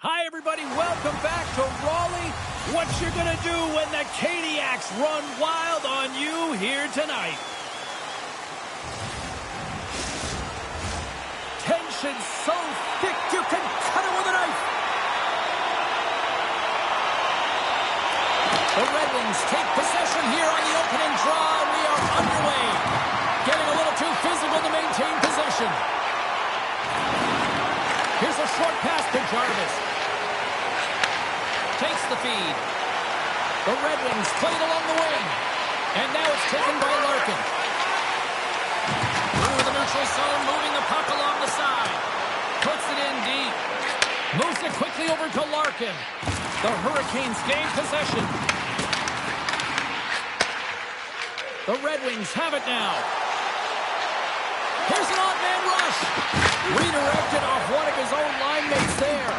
Hi, everybody. Welcome back to Raleigh. What you're going to do when the Caniacs run wild on you here tonight. Tension so thick you can cut it with a knife. The Red Wings take possession here on the opening draw. We are underway. Getting a little too physical to maintain possession. Here's a short pass to Jarvis. Takes the feed. The Red Wings play it along the wing. And now it's taken by Larkin. Through the neutral zone, moving the puck along the side. Puts it in deep. Moves it quickly over to Larkin. The Hurricanes gain possession. The Red Wings have it now. Here's an odd man rush. Redirected off one of his own line mates there.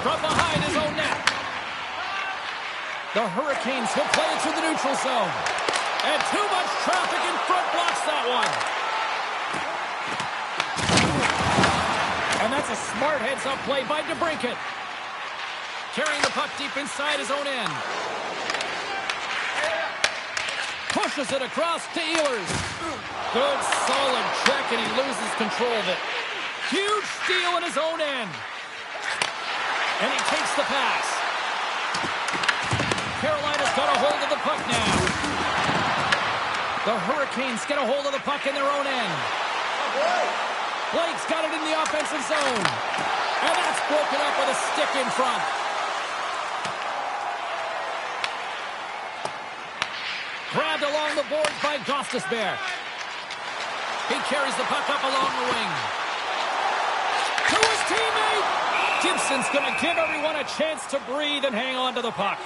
From behind his own net. The Hurricanes will play it through the neutral zone. And too much traffic in front blocks that one. And that's a smart heads-up play by DeBrincat. Carrying the puck deep inside his own end. Pushes it across to Ehlers. Good, solid check, and he loses control of it. Huge steal in his own end. And he takes the pass. Carolina's got a hold of the puck now. The Hurricanes get a hold of the puck in their own end. Blake's got it in the offensive zone. And that's broken up with a stick in front. Grabbed along the boards by Gostisbehere. He carries the puck up along the wing. To his teammate! Gibson's going to give everyone a chance to breathe and hang on to the puck.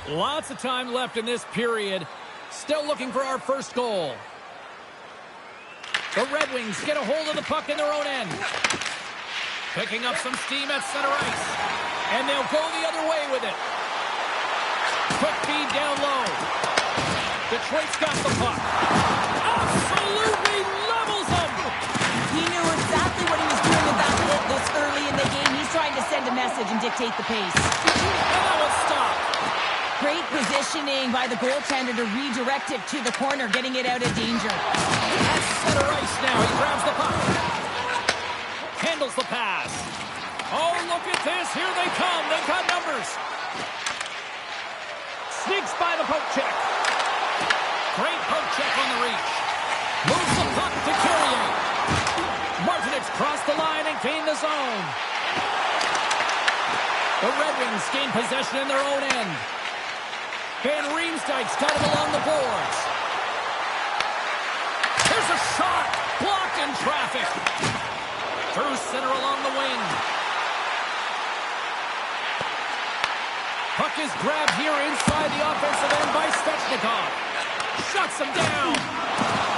Lots of time left in this period. Still looking for our first goal. The Red Wings get a hold of the puck in their own end. Picking up some steam at center ice. And they'll go the other way with it. Quick feed down low. Detroit's got the puck. Absolutely levels them. He knew exactly what he was doing with that hit this early in the game. He's trying to send a message and dictate the pace. And that one's stopped. Great positioning by the goaltender to redirect it to the corner, getting it out of danger. At center ice now, he grabs the puck. Handles the pass. Oh, look at this. Here they come. They've got numbers. Sneaks by the poke check. Great poke check on the reach. Moves the puck to Carrier. Martinez crossed the line and gained the zone. The Red Wings gain possession in their own end. Van Riemsdyk's got it along the boards. Here's a shot. Blocked in traffic. Through center along the wing. Puck is grabbed here inside the offensive end by Svechnikov. Shuts him down.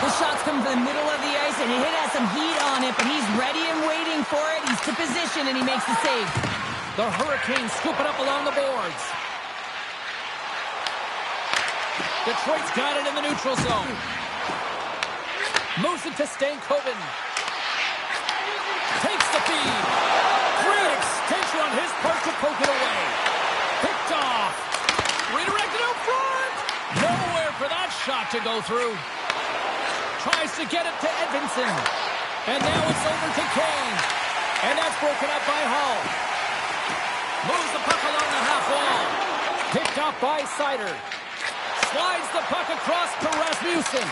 The shot's come from the middle of the ice, and it has some heat on it, but he's ready and waiting for it. He's to position, and he makes the save. The Hurricanes scoop it up along the boards. Detroit's got it in the neutral zone. Moves it to Stankoven. Takes the feed. Great extension on his part to poke it away. Picked off. Redirected out front. Nowhere for that shot to go through. Tries to get it to Edvinsson. And now it's over to Kane. And that's broken up by Hall. Moves the puck along the half wall. Picked up by Seider. Slides the puck across to Rasmussen.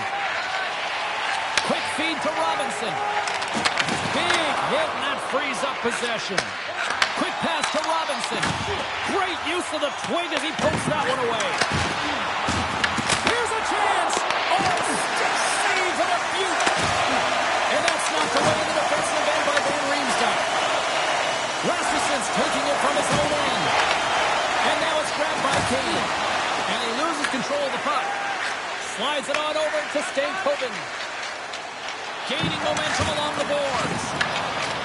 Quick feed to Robinson. Big hit, and that frees up possession. Quick pass to Robinson. Great use of the twig as he pokes that one away. Here's a chance. Oh, stick save and a beaut. And that's knocked away in the defensive end by Van Riemsdyk. Rasmussen's taking it from his own end. And now it's grabbed by Kane. And he loses control of the puck. Slides it on over to Stankoven. gaining momentum along the boards.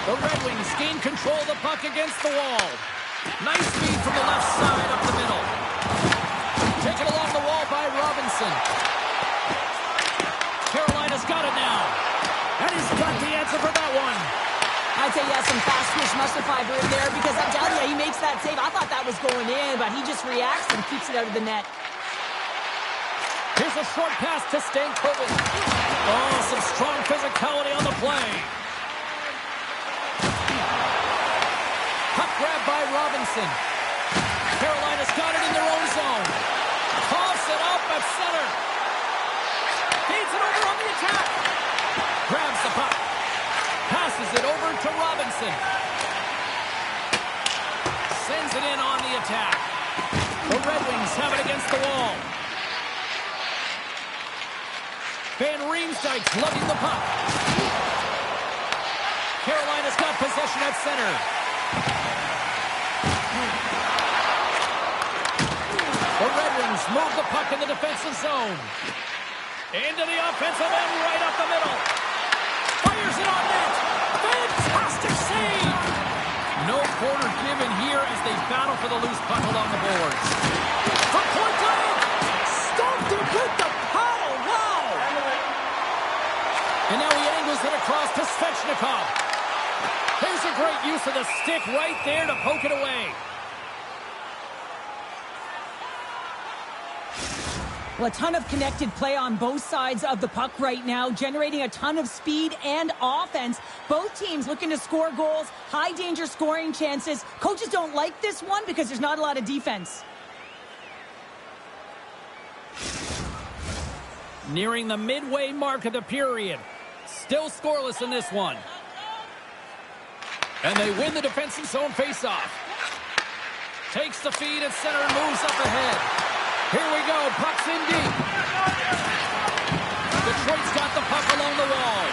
The Red Wings gain control of the puck against the wall. Nice feed from the left side up the middle. Taken along the wall by Robinson. Carolina's got it now. And he's got the answer for that one. I'd say he has some fast twitch muscle fiber in there because I'm telling you, he makes that save. I thought that was going in, but he just reacts and keeps it out of the net. Here's a short pass to Stankovic. Oh, some strong physicality on the play. Puck grab by Robinson. Carolina's got it in their own zone. Toss it up at center. Feeds it over on the attack. Grabs the puck. Passes it over to Robinson. Sends it in on the attack. The Red Wings have it against the wall. Van Riemsdyk's lugging the puck. Carolina's got possession at center. The Red Wings move the puck in the defensive zone. Into the offensive end, right up the middle. Fires it on net. Fantastic save. No quarter given here as they battle for the loose puck along the boards. From point blank. Stopped it with the paddle. Wow. And now he angles it across to Svechnikov. There's a great use of the stick right there to poke it away. Well, a ton of connected play on both sides of the puck right now, generating a ton of speed and offense. Both teams looking to score goals, high-danger scoring chances. Coaches don't like this one because there's not a lot of defense. Nearing the midway mark of the period. Still scoreless in this one. And they win the defensive zone faceoff. Takes the feed at center and moves up ahead. Here we go, puck's in deep. Detroit's got the puck along the wall.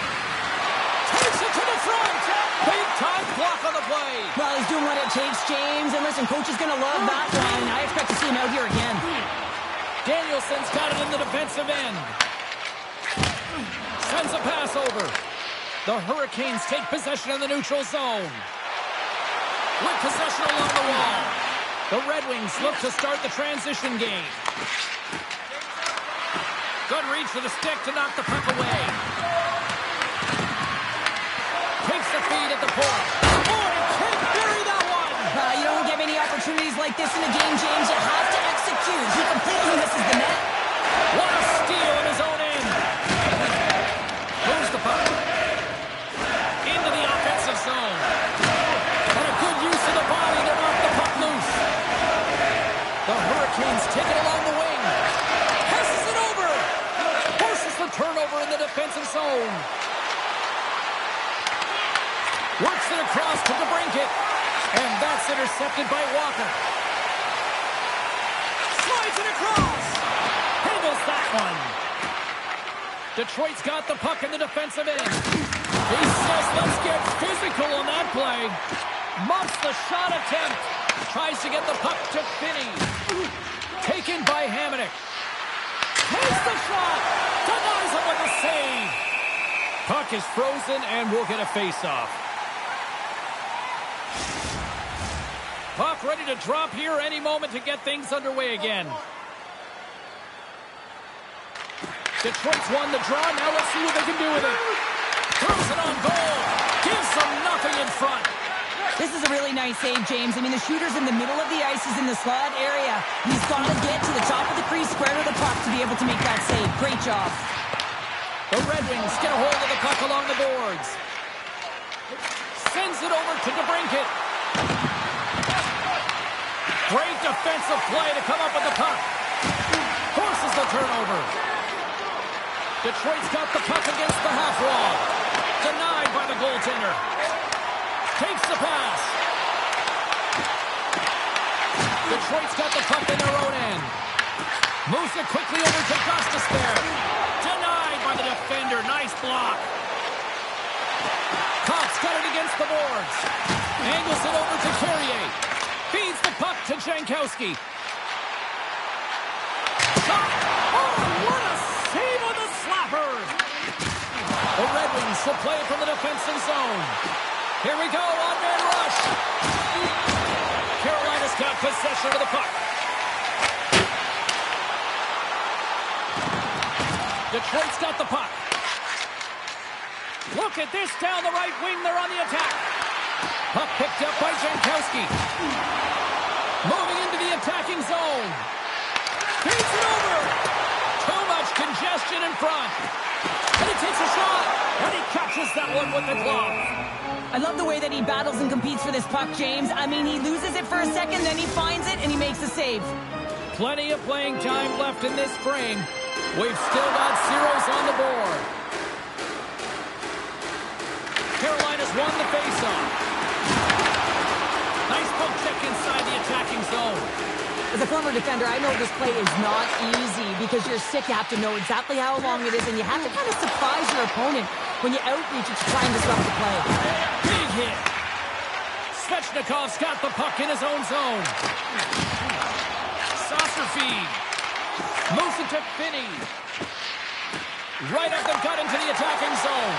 Takes it to the front. Big time block on the play. Well, he's doing what it takes, James. And listen, coach is going to love that one. I expect to see him out here again. Danielson's got it in the defensive end. Sends a pass over. The Hurricanes take possession in the neutral zone. With possession along the wall. The Red Wings look to start the transition game. Good reach for the stick to knock the puck away. Takes the feed at the point. Oh, he can't bury that one! You don't get many opportunities like this in a game, James. You have to execute. He completely misses the net. What a steal in his own end. Moves the puck. Into the offensive zone. And a good use of the body to knock the puck loose. The Hurricanes take it along the wing. Passes it over. Forces the turnover in the defensive zone. Works it across to DeBrincat. And that's intercepted by Walker. Slides it across. Handles that one. Detroit's got the puck in the defensive end. He says, let's get physical on that play. Muffs the shot attempt. Tries to get the puck to Finney. Taken by Hamonic. Takes the shot. Denies him with a save. Puck is frozen and we'll get a face-off. Puck ready to drop here any moment to get things underway again. Detroit's won the draw. Now let's see what they can do with it. Throws it on goal. Gives them nothing in front. This is a really nice save, James. I mean, the shooter's in the middle of the ice. He's in the slot area. He's got to get to the top of the crease, square to the puck to be able to make that save. Great job. The Red Wings get a hold of the puck along the boards. Sends it over to DeBrincat. Great defensive play to come up with the puck. Forces the turnover. Detroit's got the puck against the half wall. Denied by the goaltender. Takes the pass. Detroit's got the puck in their own end. Moves it quickly over to Gostisbehere. Denied by the defender. Nice block. Kopp's got it against the boards. Angles it over to Carrier. Feeds the puck to Jankowski. Shot. Oh, what a save on the slapper. The Red Wings will play it from the defensive zone. Here we go, on-man rush. Carolina's got possession of the puck. Detroit's got the puck. Look at this down the right wing. They're on the attack. Puck picked up by Jankowski. Moving into the attacking zone. Feeds it over. Too much congestion in front. And he takes a shot. And he catches that one with the glove. I love the way that he battles and competes for this puck, James. I mean, he loses it for a second, then he finds it, and he makes the save. Plenty of playing time left in this frame. We've still got zeros on the board. Carolina's won the faceoff. Nice poke check inside the attacking zone. As a former defender, I know this play is not easy because you're sick. You have to know exactly how long it is, and you have to kind of surprise your opponent when you outreach it to try and disrupt the play. Big hit. Svechnikov's got the puck in his own zone. Saucer feed. Moves it to Finney. Right up the gut into the attacking zone.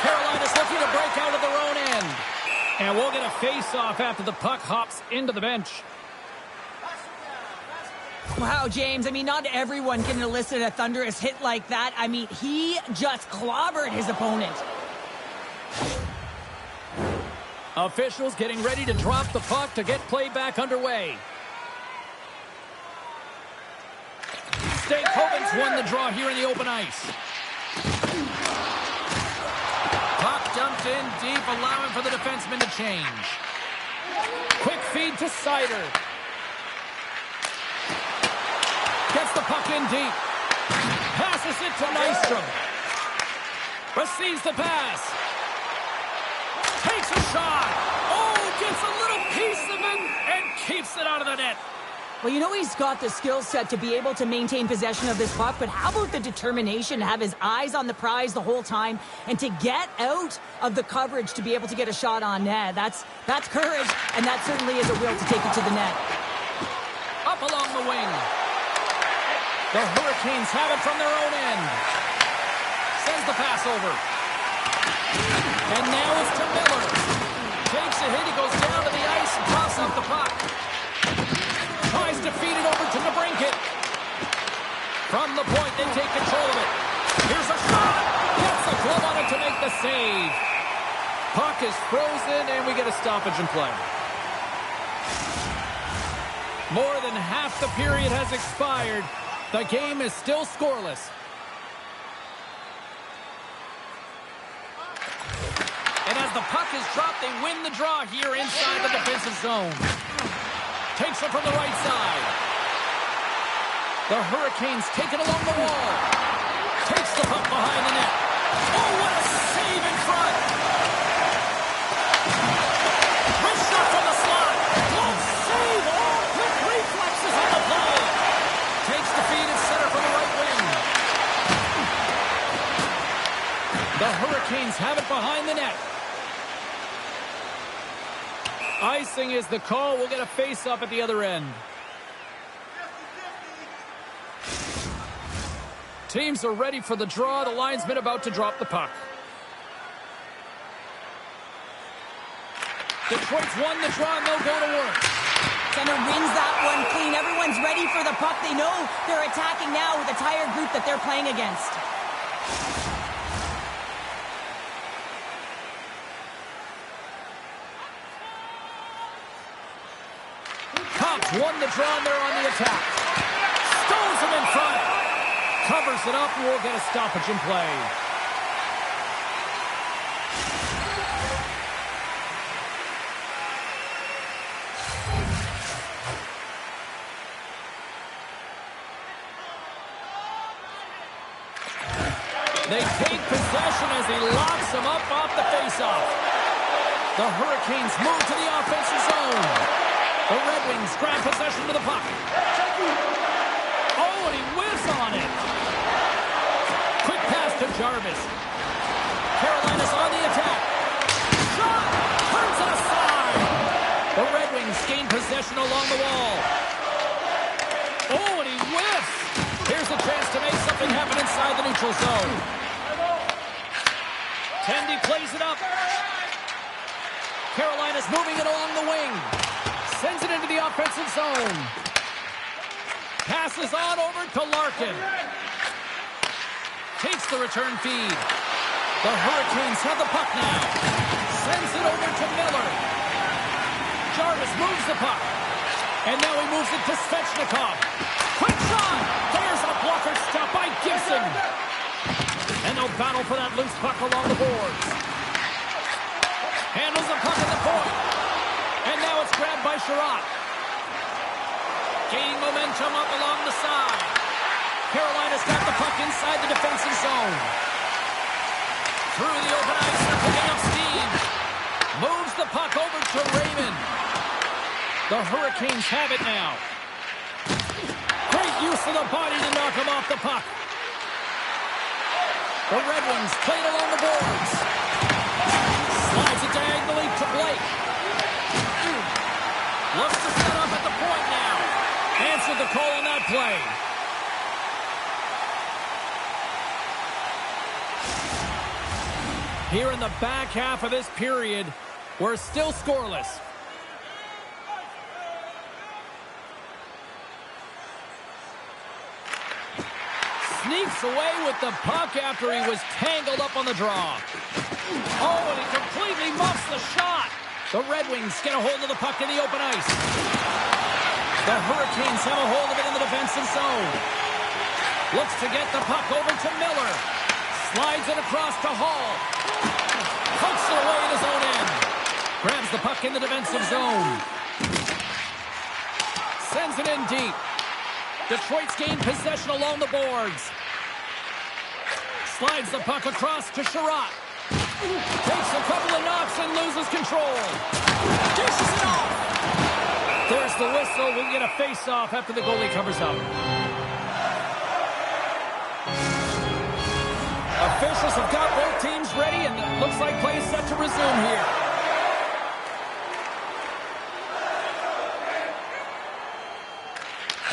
Carolina's looking to break out of their own end. And we'll get a face-off after the puck hops into the bench. Wow, James. I mean, not everyone can elicit a thunderous hit like that. I mean, he just clobbered his opponent. Officials getting ready to drop the puck to get play back underway. St. Coven's won the draw here in the open ice. Puck dumped in deep, allowing for the defenseman to change. Quick feed to Sider. Gets the puck in deep. Passes it to Nystrom. Receives the pass. Takes a shot. Oh, gets a little piece of it and keeps it out of the net. Well, you know he's got the skill set to be able to maintain possession of this puck, but how about the determination to have his eyes on the prize the whole time and to get out of the coverage to be able to get a shot on net? That's courage, and that certainly is a will to take it to the net. Up along the wing. The Hurricanes have it from their own end. Sends the pass over. And now it's to Miller. Takes a hit, he goes down to the ice and tosses up the puck. Tries to feed it over to DeBrincat. From the point, they take control of it. Here's a shot. Gets a glove on it to make the save. Puck is frozen, and we get a stoppage in play. More than half the period has expired. The game is still scoreless. And as the puck is dropped, they win the draw here inside the defensive zone. Takes it from the right side. The Hurricanes take it along the wall. Takes the puck behind the net. Oh, what a save in front. Wrist shot from the slot. Glove save. Oh, quick reflexes on the play. Takes the feed in center from the right wing. The Hurricanes have it behind the net. Icing is the call. We'll get a face-up at the other end. Teams are ready for the draw. The linesman about to drop the puck. Detroit's won the draw, and they'll go to work. Center wins that one clean. Everyone's ready for the puck. They know they're attacking now with a tired group that they're playing against. Won the draw, and they're on the attack. Stones him in front. Covers it up, and we'll get a stoppage in play. They take possession as he locks him up off the faceoff. The Hurricanes move to the offensive zone. The Red Wings grab possession to the puck. Oh, and he whiffs on it. Quick pass to Jarvis. Carolina's on the attack. Shot! Turns it aside. The Red Wings gain possession along the wall. Oh, and he whiffs. Here's a chance to make something happen inside the the neutral zone. Tendy plays it up. Carolina's moving it along the wing. Sends it into the offensive zone. Passes on over to Larkin. Takes the return feed. The Hurricanes have the puck now. Sends it over to Miller. Jarvis moves the puck. And now he moves it to Svechnikov. Quick shot! There's a blocker stop by Gibson. And they'll battle for that loose puck along the boards. Handles the puck at the point. And now it's grabbed by Sherratt. Gaining momentum up along the side. Carolina's got the puck inside the defensive zone. Through the open ice, they're picking up steam. Moves the puck over to Raymond. The Hurricanes have it now. Great use of the body to knock him off the puck. The Red Wings play it along the boards. Slides it diagonally to Blake. Looks to set up at the point now. Answered the call on that play. Here in the back half of this period, we're still scoreless. Sneaks away with the puck after he was tangled up on the draw. Oh, and he completely muffs the shot. The Red Wings get a hold of the puck in the open ice. The Hurricanes have a hold of it in the defensive zone. Looks to get the puck over to Miller. Slides it across to Hall. Pokes it away in his own end. Grabs the puck in the defensive zone. Sends it in deep. Detroit's gained possession along the boards. Slides the puck across to Sherratt. Takes a couple of knocks and loses control. Dishes it off. There's the whistle. We'll get a face-off after the goalie covers up. Officials have got both teams ready, and it looks like play is set to resume here.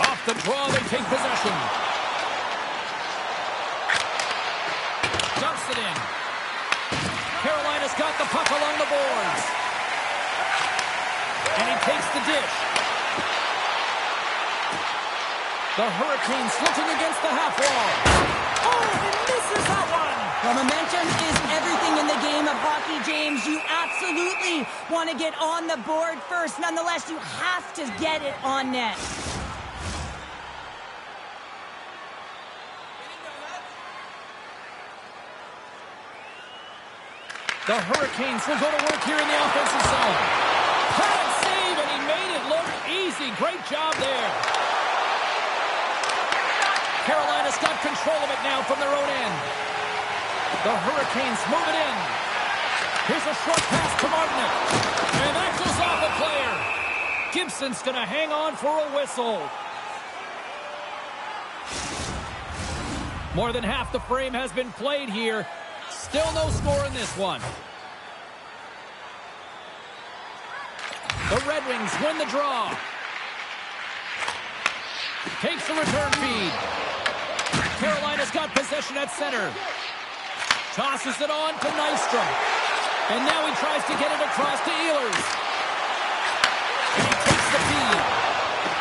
Off the draw, they take possession. Dumps it in. Carolina's got the puck along the boards. And he takes the dish. The Hurricanes looking against the half wall. Oh, he misses that one. Well, momentum is everything in the game of hockey, James. You absolutely want to get on the board first. Nonetheless, you have to get it on net. The Hurricanes will go to work here in the offensive zone. Pad save, and he made it look easy. Great job there. Carolina's got control of it now from their own end. The Hurricanes move it in. Here's a short pass to Martinic. And that goes off a player. Gibson's going to hang on for a whistle. More than half the frame has been played here. Still no score in this one. The Red Wings win the draw. Takes the return feed. Carolina's got possession at center. Tosses it on to Nystrom. And now he tries to get it across to Ehlers. And he takes the feed.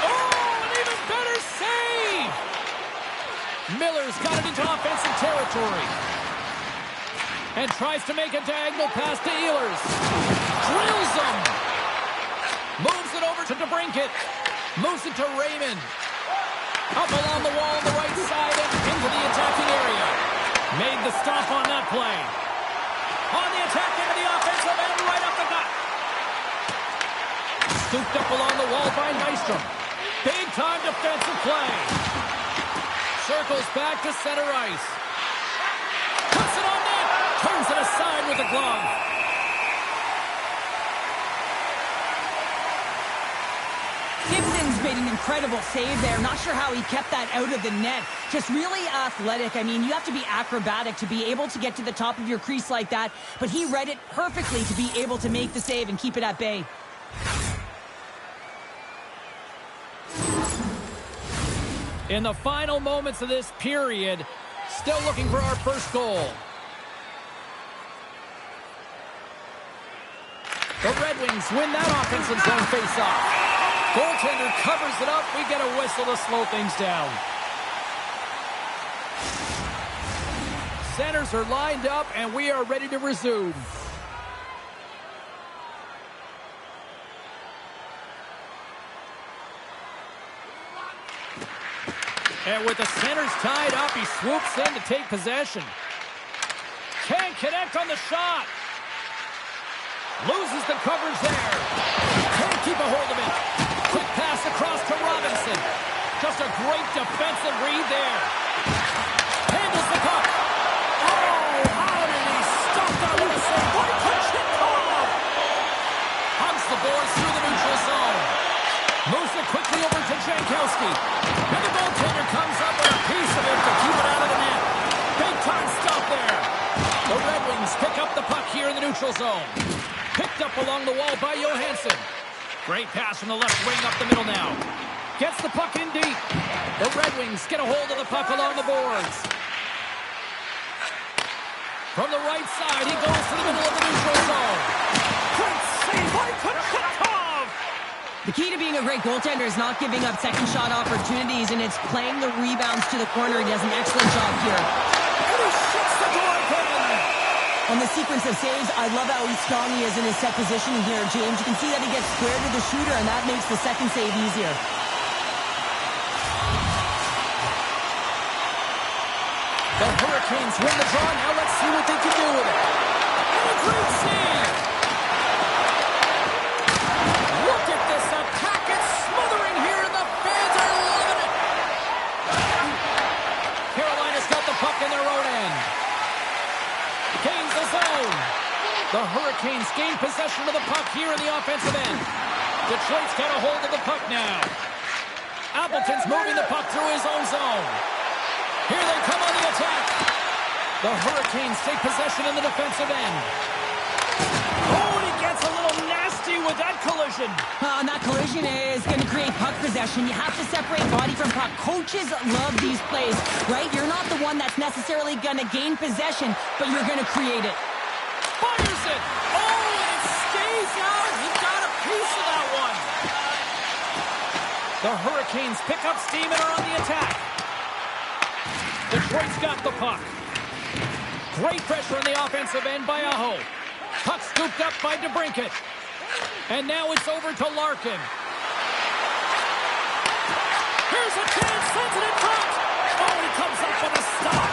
Oh, an even better save! Miller's got it into offensive territory. And tries to make a diagonal pass to Ehlers. Drills him. Moves it over to DeBrincat. Moves it to Raymond. Up along the wall on the right side and into the attacking area. Made the stop on that play. On the attack into the offensive end, right up the gut. Scooped up along the wall by Nystrom. Big time defensive play. Circles back to center ice. Puts it on net. Turns it aside with a glove. Gibson's made an incredible save there. Not sure how he kept that out of the net. Just really athletic. I mean, you have to be acrobatic to be able to get to the top of your crease like that. But he read it perfectly to be able to make the save and keep it at bay. In the final moments of this period, Still looking for our first goal. The Red Wings win that offensive zone face-off. Goaltender covers it up. We get a whistle to slow things down. Centers are lined up, and we are ready to resume. And with the centers tied up, he swoops in to take possession. Can't connect on the shot. Loses the coverage there. Can't keep a hold of it. Quick pass across to Robinson. Just a great defensive read there. Handles the puck. Oh, how did he stop that with a save? What a Kucherov! Hunts the boards through the neutral zone. Moves it quickly over to Jankowski. And the goaltender comes up with a piece of it to keep it out of the net. Big time stop there. The Red Wings pick up the puck here in the neutral zone. Picked up along the wall by Johansson. Great pass from the left wing up the middle now. Gets the puck in deep. The Red Wings get a hold of the puck along the boards. From the right side, he goes to the middle of the neutral zone. Great save by Kucherov! The key to being a great goaltender is not giving up second shot opportunities, and it's playing the rebounds to the corner. He does an excellent job here. And he shuts the door again. On the sequence of saves, I love how strong he is in his set positioning here, James. You can see that he gets square to the shooter, and that makes the second save easier. The Hurricanes win the draw. Now let's see what they can do with it. And a great save. Look at this attack. It's smothering here, and the fans are loving it. Carolina's got the puck in their own end. Gains the zone. The Hurricanes gain possession of the puck here in the offensive end. Detroit's got a hold of the puck now. Appleton's moving the puck through his own zone. Here they come on the attack. The Hurricanes take possession in the defensive end. Oh, and he gets a little nasty with that collision. And that collision is going to create puck possession. You have to separate body from puck. Coaches love these plays, right? You're not the one that's necessarily going to gain possession, but you're going to create it. Fires it. Oh, and it stays out. He got a piece of that one. The Hurricanes pick up steam and are on the attack. Detroit's got the puck. Great pressure on the offensive end by Aho. Puck scooped up by DeBrincat. And now it's over to Larkin. Here's a chance, sends it in front. Oh, and he comes up with a stop.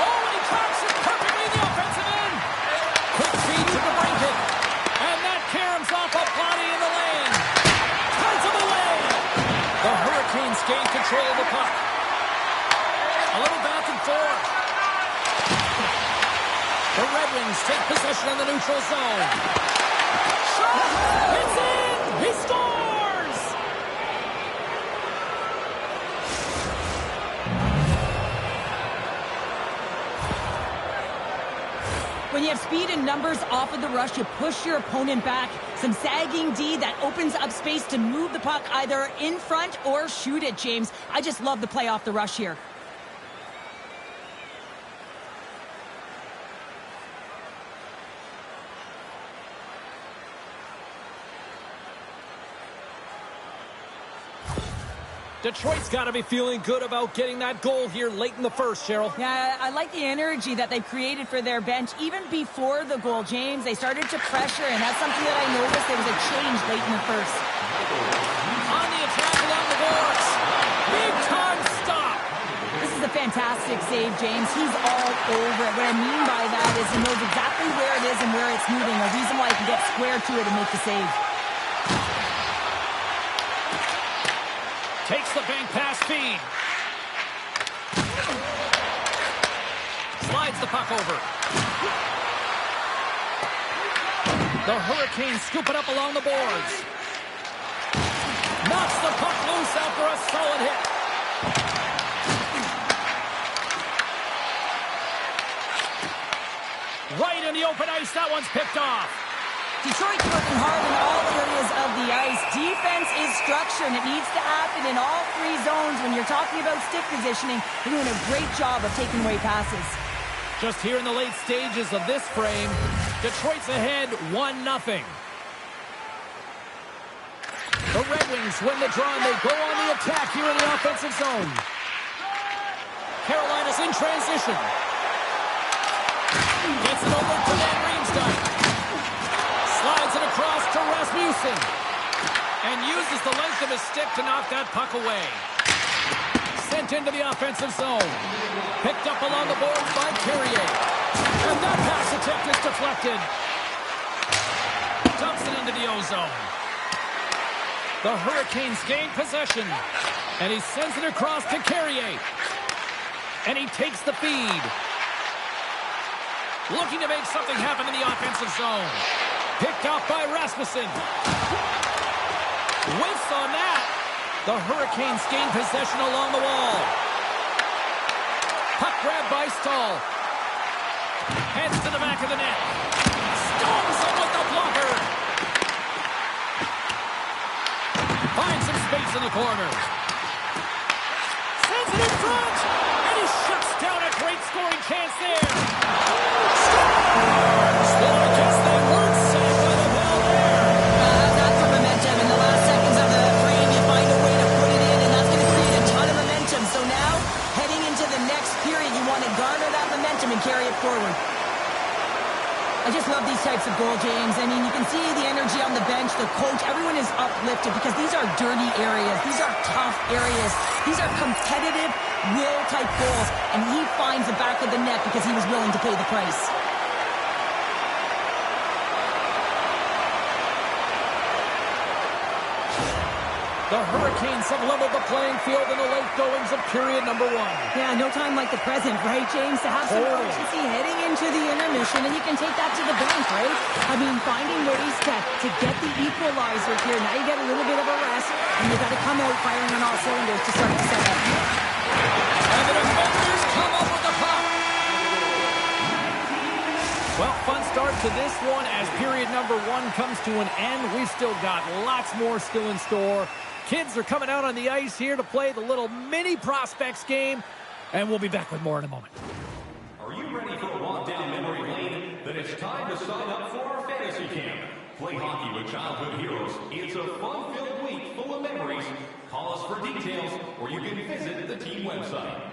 Oh, and he tracks it perfectly in the offensive end. Quick feed to DeBrincat. And that caroms off a body in the lane. Turns him away. The Hurricanes gain control of the puck. A little back and forth. The Red Wings take possession in the neutral zone. Shot! It's in! He scores! When you have speed and numbers off of the rush, you push your opponent back. Some sagging D that opens up space to move the puck either in front or shoot it, James. I just love the play off the rush here. Detroit's got to be feeling good about getting that goal here late in the first, Cheryl. Yeah, I like the energy that they created for their bench. Even before the goal, James, they started to pressure, and that's something that I noticed. There was a change late in the first. On the attack along the boards. Big time stop. This is a fantastic save, James. He's all over it. What I mean by that is he knows exactly where it is and where it's moving. A reason why he can get square to it and make the save. Takes the bank pass feed. Slides the puck over. The Hurricanes scoop it up along the boards. Knocks the puck loose after a solid hit. Right in the open ice, that one's picked off. Detroit's working hard in all areas of the ice. Defense is structure, and it needs to happen in all three zones. When you're talking about stick positioning, they're doing a great job of taking away passes. Just here in the late stages of this frame, Detroit's ahead 1-0. The Red Wings win the draw, and they go on the attack here in the offensive zone. Carolina's in transition. Gets it over to Van Riemsdyk. Slides it across to Rasmussen. And uses the length of his stick to knock that puck away. Sent into the offensive zone. Picked up along the boards by Carrier. And that pass attempt is deflected. Dumps it into the O-zone. The Hurricanes gain possession. And he sends it across to Carrier. And he takes the feed. Looking to make something happen in the offensive zone. Picked off by Rasmussen. Whiffs on that. The Hurricanes gain possession along the wall. Puck grab by Stahl. Heads to the back of the net. Stones him with the blocker. Finds some space in the corner. Sends it in front. And he shuts down a great scoring chance there. Scores! Well, I guess they weren't saved by the bell there. That's the momentum. In the last seconds of the frame, you find a way to put it in, and that's going to create a ton of momentum. So now, heading into the next period, you want to garner that momentum and carry it forward. I just love these types of goal, James. I mean, you can see the energy on the bench, the coach, everyone is uplifted because these are dirty areas. These are tough areas. These are competitive will-type goals, and he finds the back of the net because he was willing to pay the price. The Hurricanes have leveled the playing field in the late goings of period number 1. Yeah, no time like the present, right, James? To have some urgency heading into the intermission, and you can take that to the bank, right? I mean, finding ways to get the equalizer here. Now you get a little bit of a rest, and you got to come out firing on all cylinders to start the setup. And the defenders come up with the puck. Well, fun start to this one as period number 1 comes to an end. We've still got lots more still in store. Kids are coming out on the ice here to play the little mini prospects game, and we'll be back with more in a moment. Are you ready for a walk down memory lane? Then it's time to sign up for our fantasy camp. Play hockey with childhood heroes. It's a fun-filled week full of memories. Call us for details, or you can visit the team website.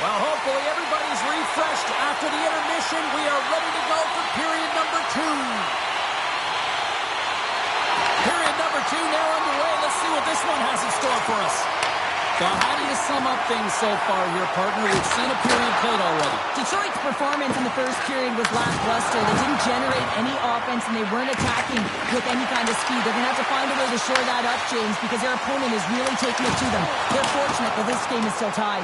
Well, hopefully everybody's refreshed after the intermission. We are ready to go for period number 2. Period number 2 now underway. Let's see what this one has in store for us. So how do you sum up things so far here, partner? We've seen a period played already. Detroit's performance in the first period was lackluster. They didn't generate any offense, and they weren't attacking with any kind of speed. They're going to have to find a way to shore that up, James, because their opponent is really taking it to them. They're fortunate that this game is still tied.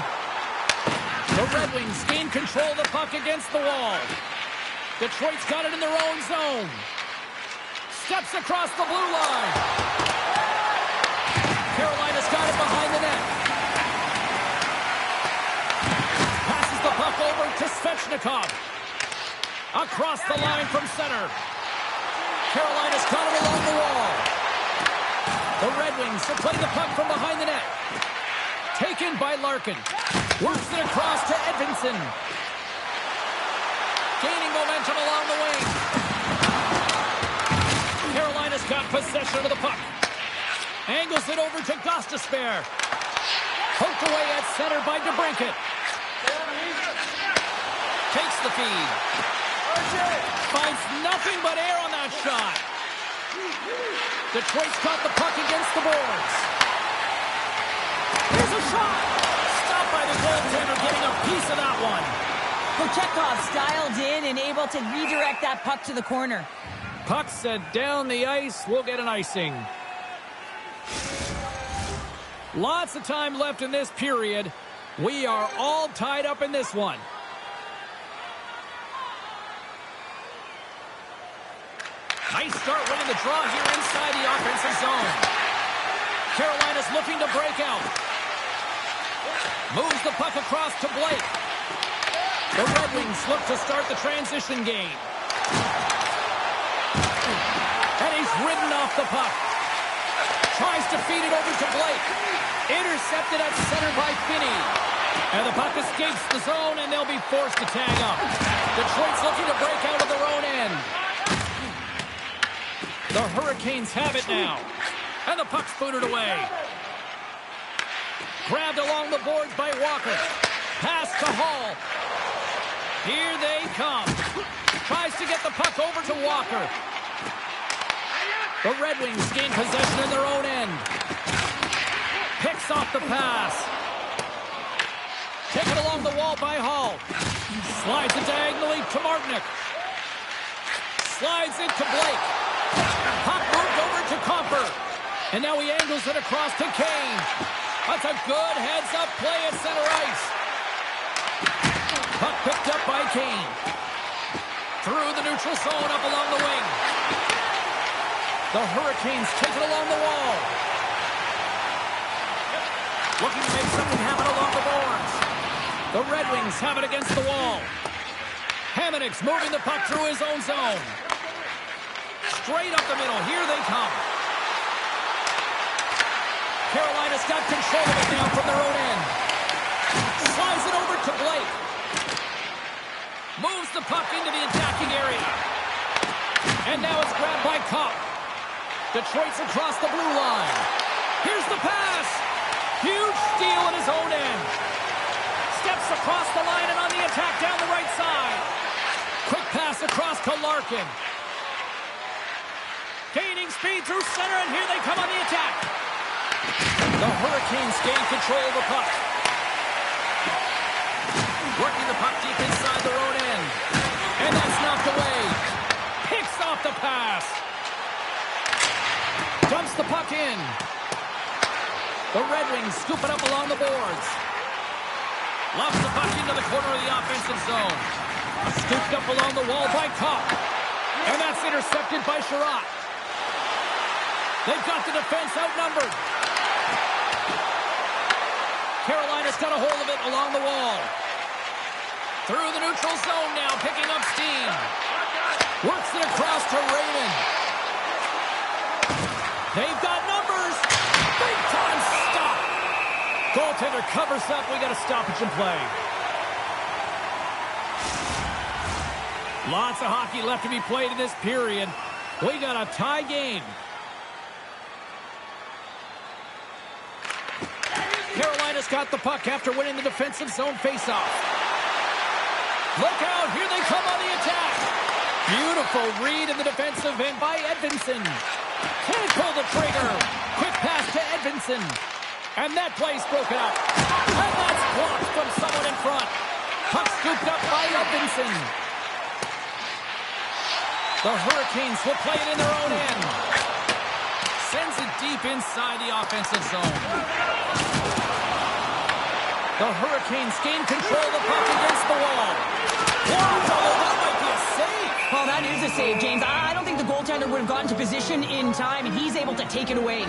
The Red Wings gain control of the puck against the wall. Detroit's got it in their own zone. Steps across the blue line. Carolina's got it behind the net. Passes the puck over to Svechnikov. Across the line from center. Carolina's got it along the wall. The Red Wings will play the puck from behind the net. Taken by Larkin. Works it across to Edvinsson. Gaining momentum along the wing. Carolina's got possession of the puck. Angles it over to Gostisbehere. Poked away at center by DeBrincat. Takes the feed. Finds nothing but air on that shot. Detroit's got the puck against the boards. Here's a shot. Stopped by the goaltender, getting a piece of that one. Kochetkov dialed in and able to redirect that puck to the corner. Puck set down the ice. We'll get an icing. Lots of time left in this period. We are all tied up in this one. Nice start winning the draw here inside the offensive zone. Carolina's looking to break out. Moves the puck across to Blake. The Red Wings look to start the transition game. And he's ridden off the puck. Tries to feed it over to Blake. Intercepted at center by Finney. And the puck escapes the zone, and they'll be forced to tag up. Detroit's looking to break out of their own end. The Hurricanes have it now. And the puck's booted away. Grabbed along the boards by Walker. Pass to Hall. Here they come. Tries to get the puck over to Walker. The Red Wings gain possession in their own end. Picks off the pass. Taken along the wall by Hall. Slides it diagonally to Martinick. Slides it to Blake. Puck moved over to Comper. And now he angles it across to Kane. That's a good heads-up play at center ice. Puck picked up by Kane. Through the neutral zone, up along the wing. The Hurricanes take it along the wall. Looking to make something happen along the boards. The Red Wings have it against the wall. Hamonick's moving the puck through his own zone. Straight up the middle. Here they come. Carolina's got control of it now from their own end. Slides it over to Blake. Moves the puck into the attacking area. And now it's grabbed by Kopp. Detroit's across the blue line. Here's the pass. Huge steal in his own end. Steps across the line and on the attack down the right side. Quick pass across to Larkin. Gaining speed through center, and here they come on the attack. The Hurricanes gain control of the puck. Working the puck deep inside their own end. And that's knocked away. Picks off the pass. Dumps the puck in. The Red Wings scoop it up along the boards. Lofts the puck into the corner of the offensive zone. Scooped up along the wall by Kopp. And that's intercepted by Sherratt. They've got the defense outnumbered. Carolina's got a hold of it along the wall. Through the neutral zone now, picking up steam. Works it across to Raymond. They've got numbers. Big time stop. Goaltender covers up. We got a stoppage in play. Lots of hockey left to be played in this period. We got a tie game. Carolina's got the puck after winning the defensive zone faceoff. Look out, here they come on the attack. Beautiful read in the defensive end by Edvinsson. Can't pull the trigger. Quick pass to Edvinsson. And that play's broken up. And that's blocked from someone in front. Puck scooped up by Edvinsson. The Hurricanes will play it in their own end. Sends it deep inside the offensive zone. The Hurricanes gain control of the puck against the wall. That might be a save. Well, that is a save, James. I don't think the goaltender would have gotten to position in time, and he's able to take it away.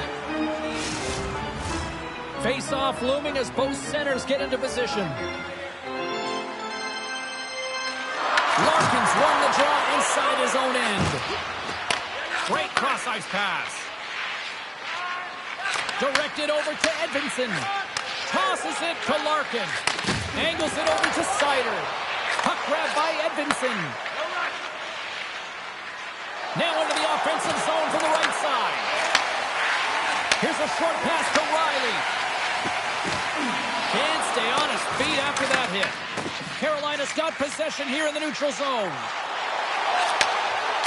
Face-off looming as both centers get into position. Larkin's won the draw inside his own end. Great cross-ice pass. Directed over to Edvinsson. Tosses it to Larkin. Angles it over to Seider. Puck grab by Edvinsson. Now into the offensive zone from the right side. Here's a short pass to Riley. Can't stay on his feet after that hit. Carolina's got possession here in the neutral zone.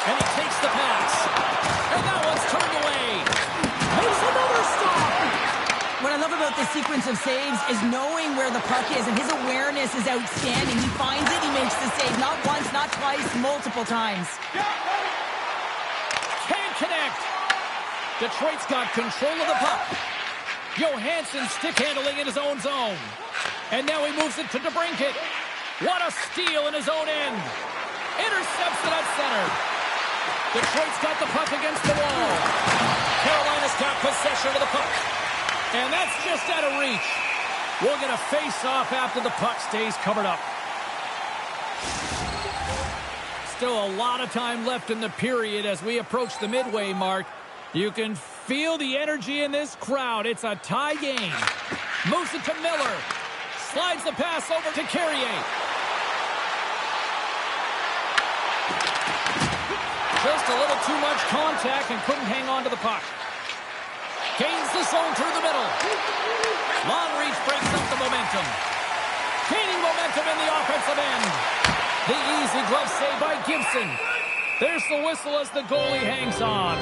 And he takes the pass. And that one's turned away. Makes another stop. What I love about this sequence of saves is knowing where the puck is, and his awareness is outstanding. He finds it, he makes the save. Not once, not twice, multiple times. Can't connect. Detroit's got control of the puck. Johansson stick handling in his own zone. And now he moves it to DeBrincat. What a steal in his own end. Intercepts it at center. Detroit's got the puck against the wall. Carolina's got possession of the puck. And that's just out of reach. We'll get a face-off after the puck stays covered up. Still a lot of time left in the period as we approach the midway mark. You can feel the energy in this crowd. It's a tie game. Moves it to Miller. Slides the pass over to Carrier. Just a little too much contact and couldn't hang on to the puck. Gains the zone through the middle. Long reach breaks up the momentum. Gaining momentum in the offensive end. The easy glove save by Gibson. There's the whistle as the goalie hangs on.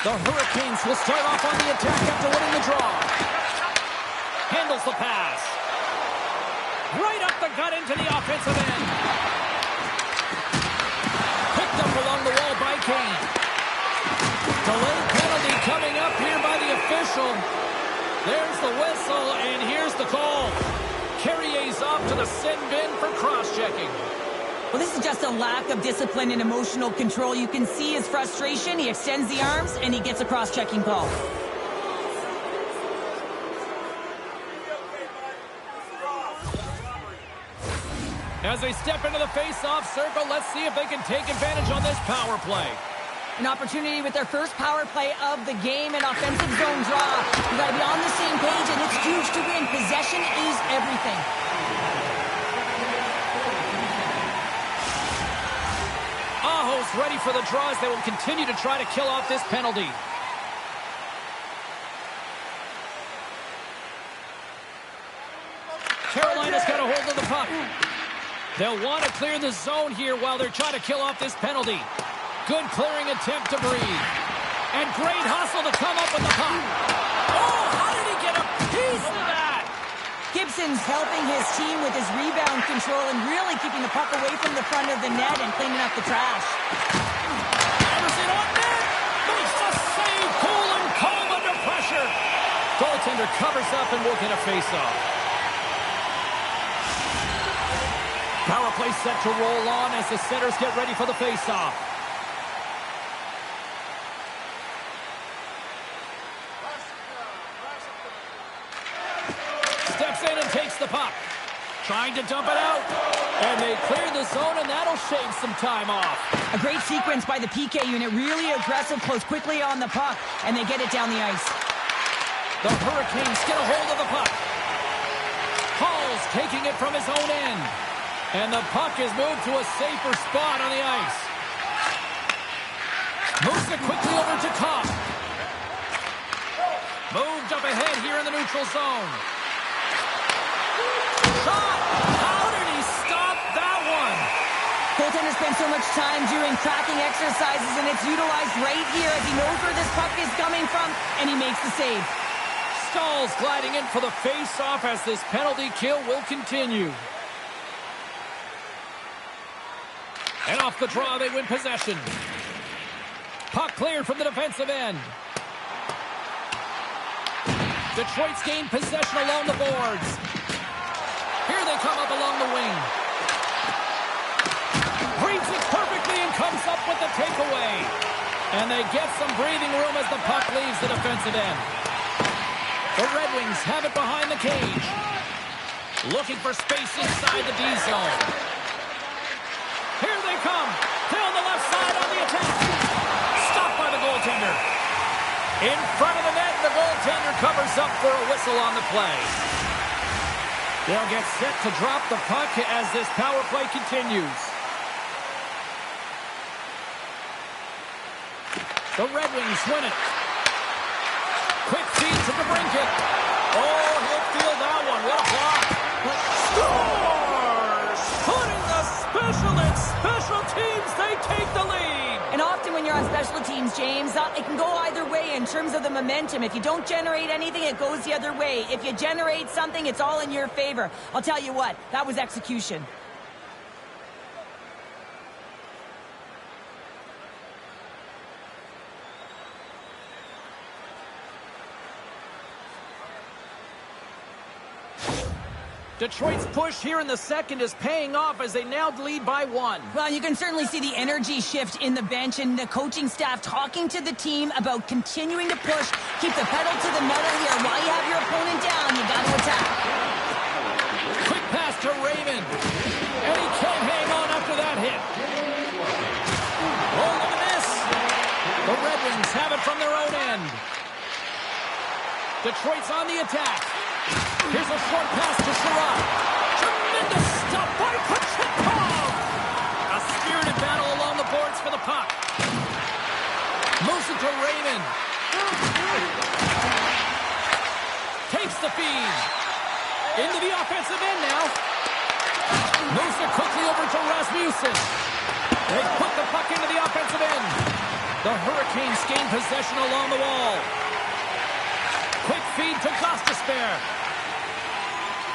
The Hurricanes will start off on the attack after winning the draw. Handles the pass. Right up the gut into the offensive end. Picked up along the wall by Kane. Delayed penalty coming up here by the official. There's the whistle, and here's the call. Carrier's off to the sin bin for cross-checking. Well, this is just a lack of discipline and emotional control. You can see his frustration. He extends the arms, and he gets a cross-checking call. As they step into the face-off circle, let's see if they can take advantage on this power play. An opportunity with their first power play of the game, an offensive zone draw. You got to be on the same page, and it's huge to win. Possession is everything. Aho's ready for the draws. They will continue to try to kill off this penalty. Carolina's got a hold of the puck. They'll want to clear the zone here while they're trying to kill off this penalty. Good clearing attempt to breathe. And great hustle to come up with the puck. Oh, how did he get a piece of that? Gibson's helping his team with his rebound control and really keeping the puck away from the front of the net and cleaning up the trash. Hammers it on net. Makes the save. Cool and calm under pressure. Goaltender covers up and will get a face-off. Power play set to roll on as the setters get ready for the face-off. Steps in and takes the puck. Trying to dump it out. And they clear the zone, and that'll shave some time off. A great sequence by the PK unit. Really aggressive, close quickly on the puck, and they get it down the ice. The Hurricanes get a hold of the puck. Hall's taking it from his own end. And the puck is moved to a safer spot on the ice. Moves it quickly over to Cobb. Moved up ahead here in the neutral zone. Shot! How did he stop that one? Goaltender spends so much time doing tracking exercises, and it's utilized right here as he knows where this puck is coming from, and he makes the save. Stahl's gliding in for the face-off as this penalty kill will continue. And off the draw, they win possession. Puck cleared from the defensive end. Detroit's gained possession along the boards. Here they come up along the wing. Reads it perfectly and comes up with the takeaway. And they get some breathing room as the puck leaves the defensive end. The Red Wings have it behind the cage. Looking for space inside the D zone. Here they come. Down the left side on the attack. Stopped by the goaltender. In front of the net, the goaltender covers up for a whistle on the play. They'll get set to drop the puck as this power play continues. The Red Wings win it. Quick feed to DeBrincat. Oh, he'll feel that one. What a block. Scores! Putting the special and special teams, they take the lead. And often when you're on special teams, James, it can go either way in terms of the momentum. If you don't generate anything, it goes the other way. If you generate something, it's all in your favor. I'll tell you what, that was execution. Detroit's push here in the second is paying off as they now lead by 1. Well, you can certainly see the energy shift in the bench and the coaching staff talking to the team about continuing to push. Keep the pedal to the metal here. While you have your opponent down, you got to attack. Quick pass to Raymond. And he can't hang on after that hit. Oh, look at this. The Red Wings have it from their own end. Detroit's on the attack. Here's a short pass to Sherrod. Tremendous stop by Kochetkov. A spirited battle along the boards for the puck. Moves it to Raymond. Takes the feed. Into the offensive end now. Moves it quickly over to Rasmussen. They put the puck into the offensive end. The Hurricanes gain possession along the wall. Quick feed to Gostisbehere.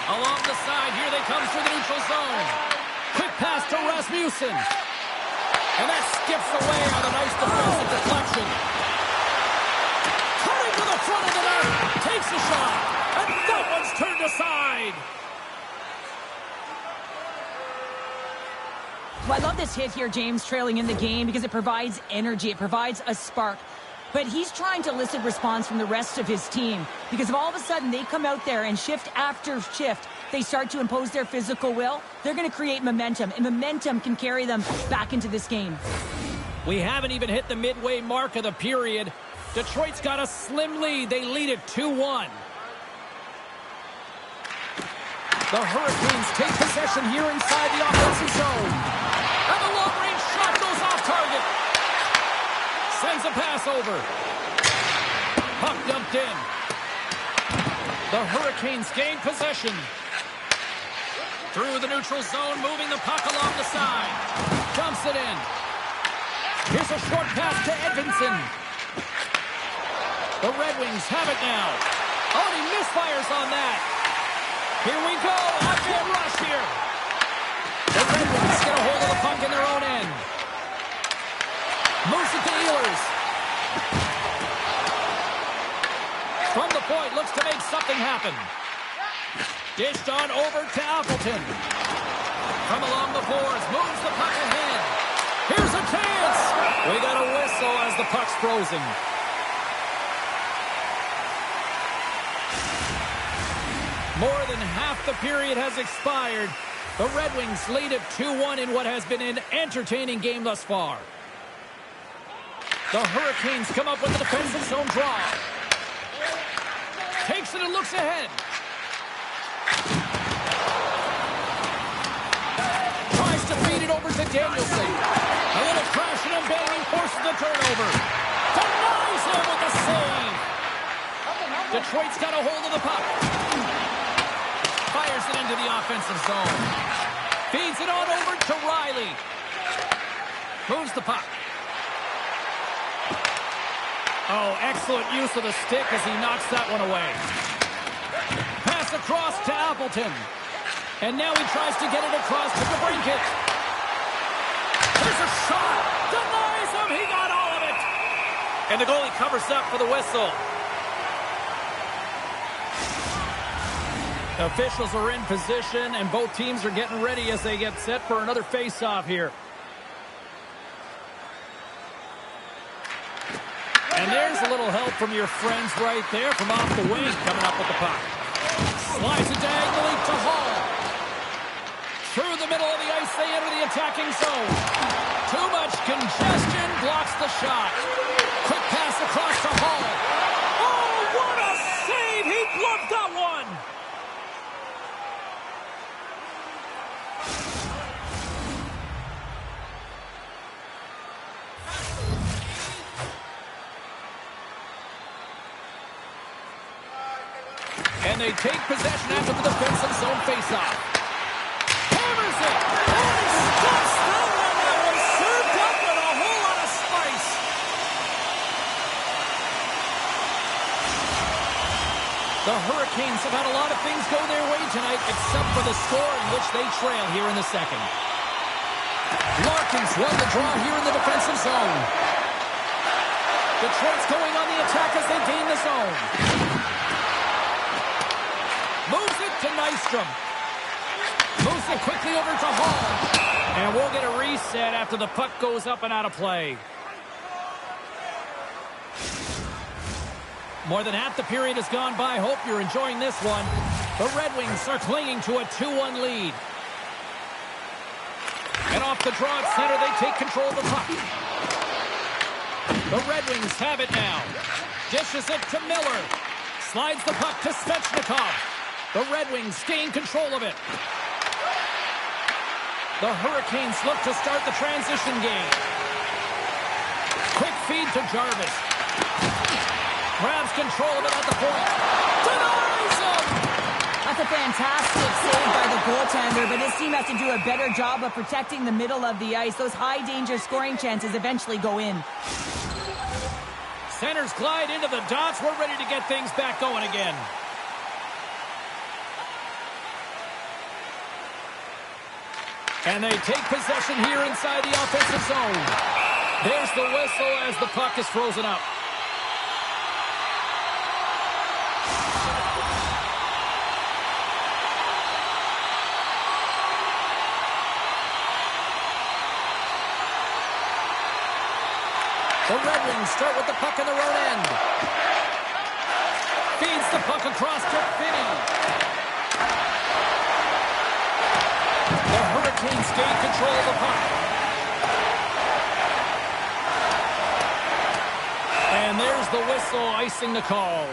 Along the side, here they come through the neutral zone. Quick pass to Rasmussen. And that skips away on a nice defensive deflection. Coming to the front of the net. Takes a shot. And that one's turned aside. Well, I love this hit here, James, trailing in the game because it provides energy. It provides a spark. But he's trying to elicit response from the rest of his team because if all of a sudden they come out there and shift after shift, they start to impose their physical will, they're going to create momentum, and momentum can carry them back into this game. We haven't even hit the midway mark of the period. Detroit's got a slim lead. They lead it 2-1. The Hurricanes take possession here inside the offensive zone. And the long-range shot goes off target. Sends a pass over. Puck dumped in. The Hurricanes gain possession. Through the neutral zone, moving the puck along the side. Dumps it in. Here's a short pass to Edvinsson. The Red Wings have it now. Oh, he misfires on that. Here we go. Hot-man rush here. The Red Wings get a hold of the puck in their own end. Moves it to Ehlers. From the point, looks to make something happen. Dished on over to Appleton. From along the boards, moves the puck ahead. Here's a chance. We got a whistle as the puck's frozen. More than half the period has expired. The Red Wings lead it 2-1 in what has been an entertaining game thus far. The Hurricanes come up with a defensive zone draw. Takes it and looks ahead. Tries to feed it over to Danielson. A little crashing and banging forces the turnover. Denies him with the save. Detroit's got a hold of the puck. Fires it into the offensive zone. Feeds it on over to Riley. Moves the puck. Oh, excellent use of the stick as he knocks that one away. Pass across to Appleton. And now he tries to get it across to DeBrincat. There's a shot. Denies him. He got all of it. And the goalie covers up for the whistle. Officials are in position, and both teams are getting ready as they get set for another face-off here. And there's a little help from your friends right there from off the wing coming up with the puck. Slides it diagonally to Hall. Through the middle of the ice, they enter the attacking zone. Too much congestion blocks the shot. Quick pass across to Hall. Oh, what a save! He gloved that one! And they take possession after the defensive zone faceoff. Hammers it! Oh, he stuffs that one! That was served up with a whole lot of spice. Hurricanes have had a lot of things go their way tonight, except for the score in which they trail here in the second. Larkin's won the draw here in the defensive zone. Detroit's going on the attack as they gain the zone. Moves it to Nystrom. Moves it quickly over to Hall. And we'll get a reset after the puck goes up and out of play. More than half the period has gone by. Hope you're enjoying this one. The Red Wings are clinging to a 2-1 lead. And off the draw at center, they take control of the puck. The Red Wings have it now. Dishes it to Miller. Slides the puck to Svechnikov. The Red Wings gain control of it. The Hurricanes look to start the transition game. Quick feed to Jarvis. Grabs control of it at the point. Denies him! That's a fantastic save by the goaltender, but his team has to do a better job of protecting the middle of the ice. Those high-danger scoring chances eventually go in. Centers glide into the dots. We're ready to get things back going again. And they take possession here inside the offensive zone. There's the whistle as the puck is frozen up. The Red Wings start with the puck in their own end. Feeds the puck across to Finney. The Hurricanes gain control of the puck. And there's the whistle icing the call.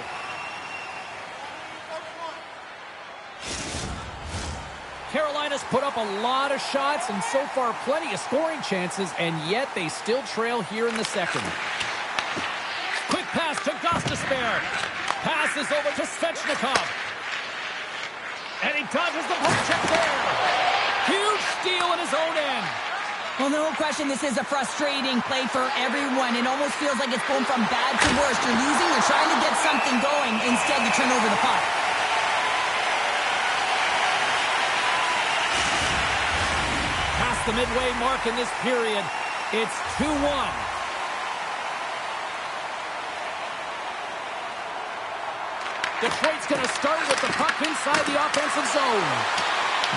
Carolina's put up a lot of shots and so far plenty of scoring chances, and yet they still trail here in the second. Quick pass to Gostisbehere. Passes over to Svechnikov. And he dodges the puck check there. Huge steal in his own end. Well, no question, this is a frustrating play for everyone. It almost feels like it's going from bad to worse. You're losing, you're trying to get something going. Instead, you turn over the puck. Past the midway mark in this period, it's 2-1. Detroit's going to start with the puck inside the offensive zone.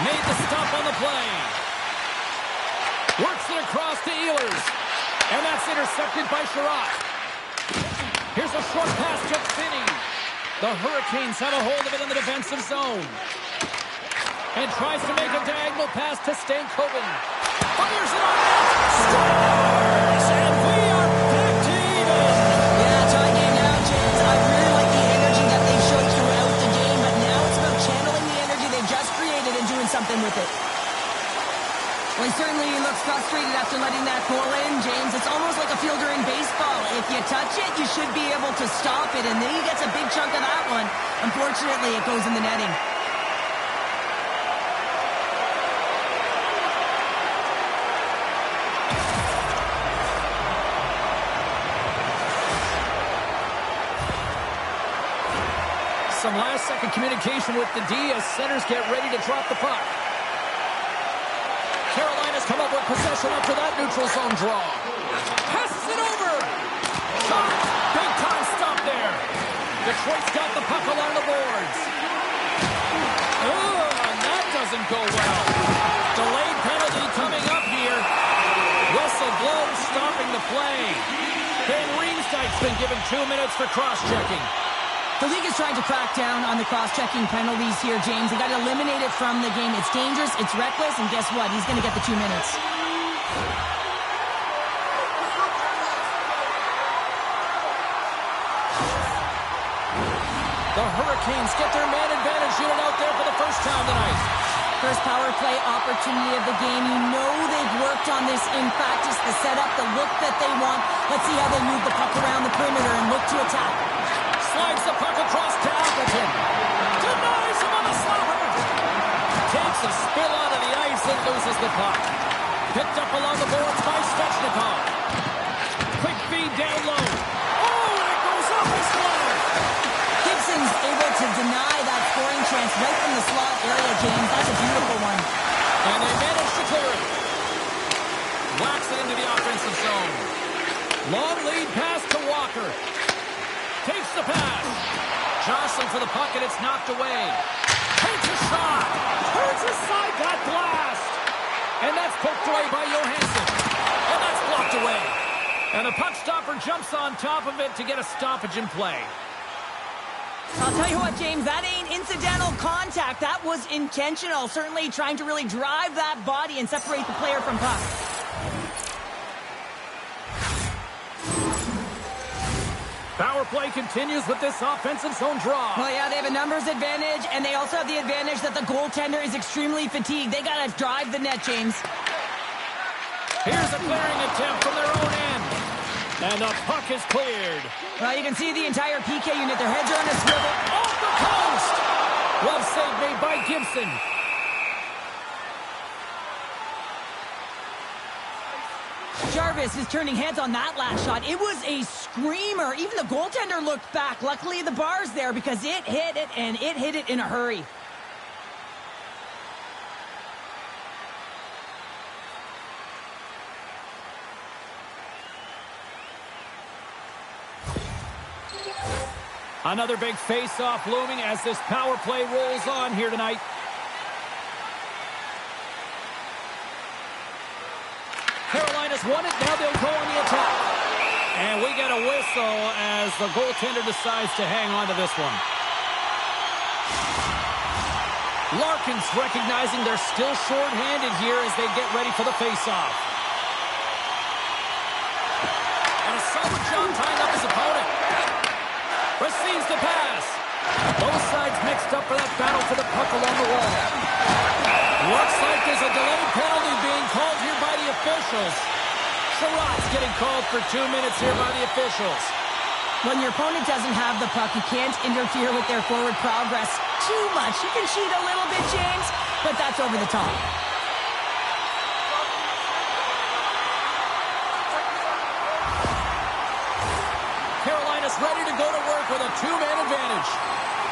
Made the stop on the play. Works it across to Ehlers. And that's intercepted by Sherratt. Here's a short pass to Finney. The Hurricanes have a hold of it in the defensive zone. And tries to make a diagonal pass to Stankoven. Fires it on net. Scores! And we are back to even. Yeah, tie game now, James. I really like the energy that they showed throughout the game, but now it's about channeling the energy they just created and doing something with it. Well, he certainly looks frustrated after letting that goal in, James. It's almost like a fielder in baseball. If you touch it, you should be able to stop it, and then he gets a big chunk of that one. Unfortunately, it goes in the netting. Some last-second communication with the D as centers get ready to drop the puck. Carolina's come up with possession after that neutral zone draw. Passes it over. Shot. Big-time stop there. Detroit's got the puck along the boards. And that doesn't go well. Delayed penalty coming up here. Whistle blows, stopping the play. Ben Riemsdyk's been given 2 minutes for cross-checking. The league is trying to crack down on the cross-checking penalties here, James. They got to eliminate it from the game. It's dangerous, it's reckless, and guess what? He's going to get the 2 minutes. The Hurricanes get their man advantage unit out there for the first time tonight. First power play opportunity of the game. You know they've worked on this in practice, the setup, the look that they want. Let's see how they move the puck around the perimeter and look to attack. Slides the puck across to Appleton. Denies him on the slapper. Takes a spill out of the ice and loses the puck. Picked up along the boards by Svechnikov. Quick feed down low. Oh, and it goes off his glove. Gibson Gibson's able to deny that scoring chance right from the slot area, James. That's a beautiful one. And they managed to clear it. Whacks it into the offensive zone. Long lead pass to Walker. Takes the pass. Jostling for the puck, and it's knocked away. Takes a shot. Turns aside that blast. And that's poked away by Johansson. And that's blocked away. And the puck stopper jumps on top of it to get a stoppage in play. I'll tell you what, James, that ain't incidental contact. That was intentional. Certainly trying to really drive that body and separate the player from puck. Power play continues with this offensive zone draw. Well, yeah, they have a numbers advantage, and they also have the advantage that the goaltender is extremely fatigued. They got to drive the net, James. Here's a clearing attempt from their own end. And the puck is cleared. Well, you can see the entire PK unit. Their heads are on a swivel. Off the coast! Glove save made by Gibson. Jarvis is turning heads on that last shot. It was a screamer. Even the goaltender looked back. Luckily, the bar's there because it hit it, and it hit it in a hurry. Another big face-off looming as this power play rolls on here tonight. Carolina's won it. Now they'll go on the attack. And we get a whistle as the goaltender decides to hang on to this one. Larkin's recognizing they're still short-handed here as they get ready for the face-off. And a solid job tying up his opponent. Receives the pass. Both sides mixed up for that battle for the puck along the wall. Looks like there's a delayed penalty being called here by the officials. Sherrod's getting called for 2 minutes here by the officials. When your opponent doesn't have the puck, you can't interfere with their forward progress too much. You can cheat a little bit, James, but that's over the top. Carolina's ready to go to work with a two-man advantage.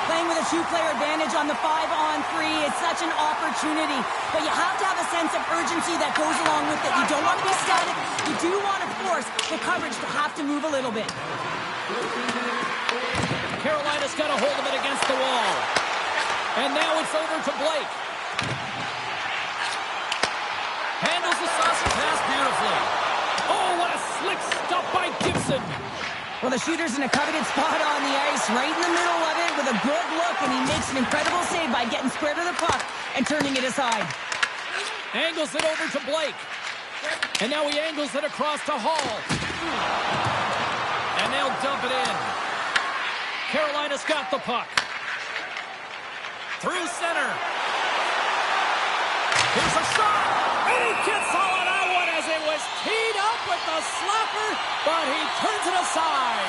Playing with a two-player advantage on the 5-on-3 is such an opportunity. But you have to have a sense of urgency that goes along with it. You don't want to be static. You do want to force the coverage to have to move a little bit. Carolina's got a hold of it against the wall. And now it's over to Blake. Handles the saucer pass beautifully. Oh, what a slick stop by Gibson. Well, the shooter's in a coveted spot on the ice, right in the middle of it with a good look, and he makes an incredible save by getting square to the puck and turning it aside. Angles it over to Blake. And now he angles it across to Hall. And they'll dump it in. Carolina's got the puck. Through center. Here's a shot. And he gets all of that one as it was teed up with the slapper, but he turns it aside.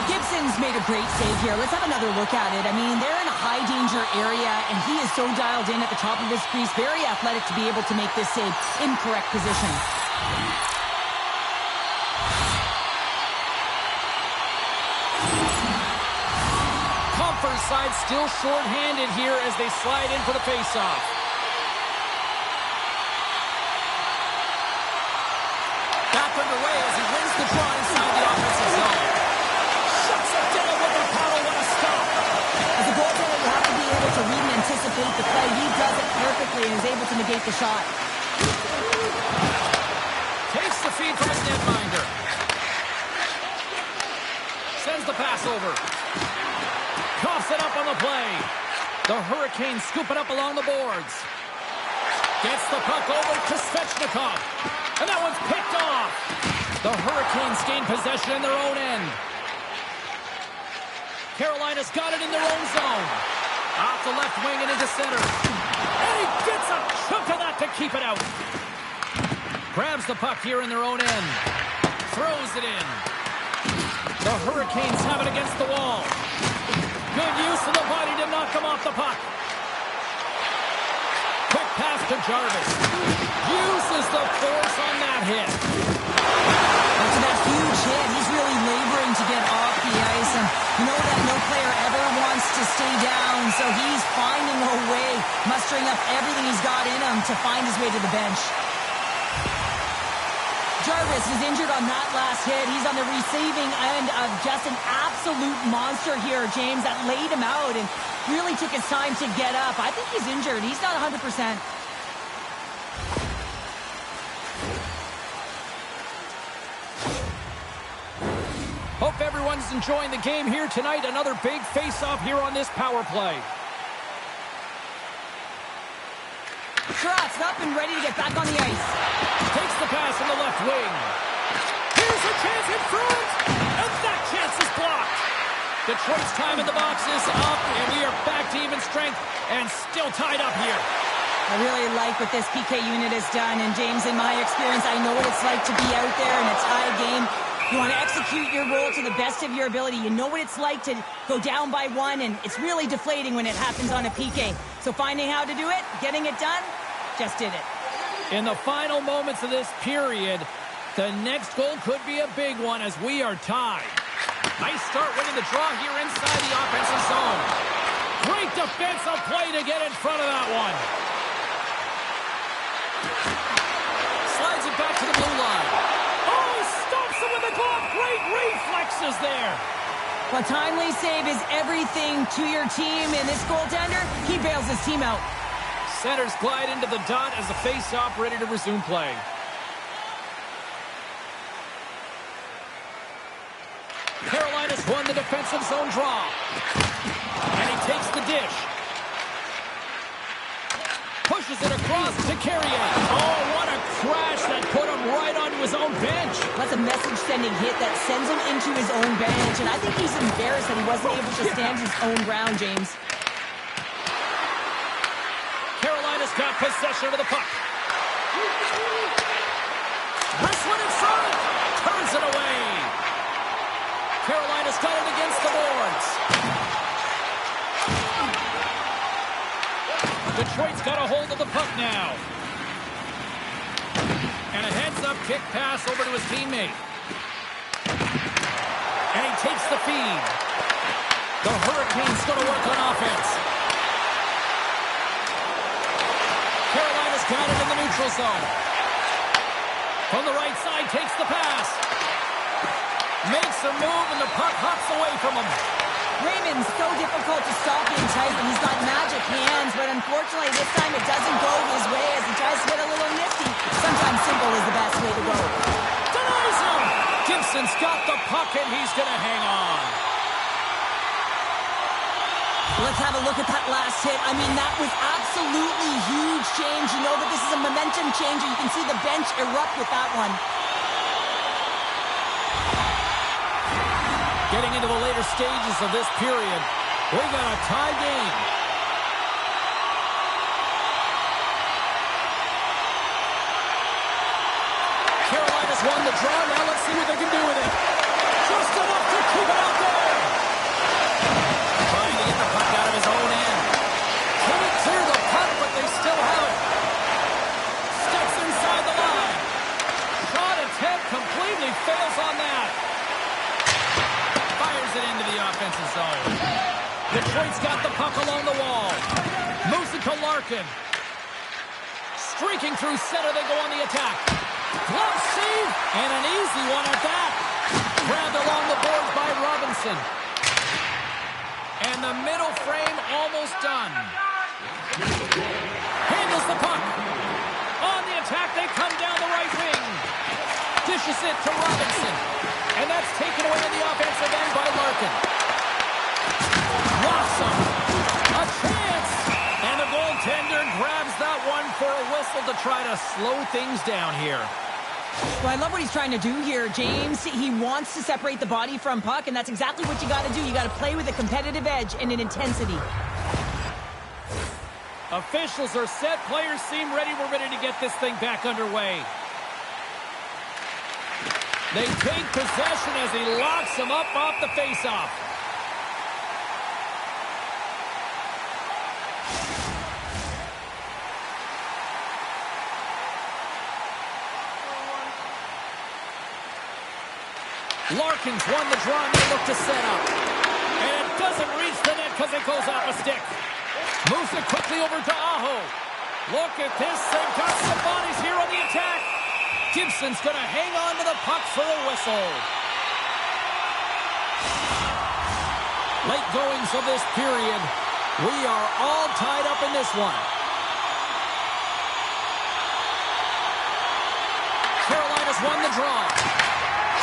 Gibson's made a great save here. Let's have another look at it. I mean, they're in a high-danger area, and he is so dialed in at the top of his crease. Very athletic to be able to make this save in correct position. Comfort side still short-handed here as they slide in for the face-off. Back underway as he wins the draw inside the offensive zone. Shuts it down with the paddle. What a stop. As a goaltender, you have to be able to read and anticipate the play. He does it perfectly and is able to negate the shot. Takes the feed from his netminder. Sends the pass over. Coughs it up on the play. The Hurricanes scoop it up along the boards. Gets the puck over to Svechnikov. And that one's picked off. The Hurricanes gain possession in their own end. Carolina's got it in their own zone. Off the left wing and into center. And he gets a chunk of that to keep it out. Grabs the puck here in their own end. Throws it in. The Hurricanes have it against the wall. Good use of the body to knock him off the puck. Quick pass to Jarvis. Uses the force on that hit. After that huge hit, he's really laboring to get off the ice. And you know that no player ever wants stay down, so he's finding a way, mustering up everything he's got in him to find his way to the bench. Jarvis is injured on that last hit. He's on the receiving end of just an absolute monster here, James, that laid him out and really took his time to get up. I think he's injured. He's not 100%. Hope everyone's enjoying the game here tonight. Another big face-off here on this power play. Trot's up and ready to get back on the ice. Takes the pass in the left wing. Here's a chance in front, and that chance is blocked. Detroit's time in the box is up, and we are back to even strength and still tied up here. I really like what this PK unit has done, and James, in my experience, I know what it's like to be out there in a tie game. You want to execute your role to the best of your ability. You know what it's like to go down by one, and it's really deflating when it happens on a PK. So finding how to do it, getting it done, just did it. In the final moments of this period, the next goal could be a big one as we are tied. Nice start winning the draw here inside the offensive zone. Great defensive play to get in front of that one. Slides it back to the blue line. Oh, stops him with the glove. Great reflexes there. Well, timely save is everything to your team, and this goaltender, he bails his team out. Centers glide into the dot as the face-off ready to resume play. Carolina's won the defensive zone draw. And he takes the dish. Pushes it across to Carrier. Oh, what a crash that put him right onto his own bench. That's a message-sending hit that sends him into his own bench, and I think he's embarrassed that he wasn't able to stand his own ground, James. Carolina's got possession of the puck. Wrestling in front. Turns it away. Carolina's got it against the boards. Detroit's got a hold of the puck now. And a heads-up kick pass over to his teammate. And he takes the feed. The Hurricanes going to work on offense. Carolina's got it in the neutral zone. From the right side, takes the pass. Makes a move, and the puck hops away from him. Raymond's so difficult to stop in tight, and he's got magic hands, but unfortunately this time it doesn't go his way as he tries to get a little nifty. Sometimes simple is the best way to go. Denies him! Gibson's got the puck, and he's going to hang on. Let's have a look at that last hit. I mean, that was absolutely huge change. You know that this is a momentum changer. You can see the bench erupt with that one. Getting into the later stages of this period, we got a tie game. Carolina's won the draw. Now let's see what they can do with it. Just enough to keep it out there. Trying to get the puck out of his own end. Couldn't clear the puck, but they still have it. Steps inside the line. Shot attempt completely fails on that. Fires it into the offensive zone. Detroit's got the puck along the wall. Moves it to Larkin. Streaking through center, they go on the attack. Glove save, and an easy one at that. Grabbed along the boards by Robinson. And the middle frame almost done. Handles the puck. On the attack, they come down the right wing. Dishes it to Robinson. And that's taken away in the offensive end by Larkin. Awesome. A chance. And the goaltender grabs that one for a whistle to try to slow things down here. Well, I love what he's trying to do here, James. He wants to separate the body from puck, and that's exactly what you got to do. You got to play with a competitive edge and an intensity. Officials are set. Players seem ready. We're ready to get this thing back underway. They take possession as he locks him up off the faceoff. Larkin's won the draw and they look to set up. And Doesn't reach the net because it goes off a stick. Moves it quickly over to Aho. Look at this. They've got some bodies here on the attack. Gibson's going to hang on to the puck for a whistle. Late goings of this period. We are all tied up in this one. Carolina's won the draw.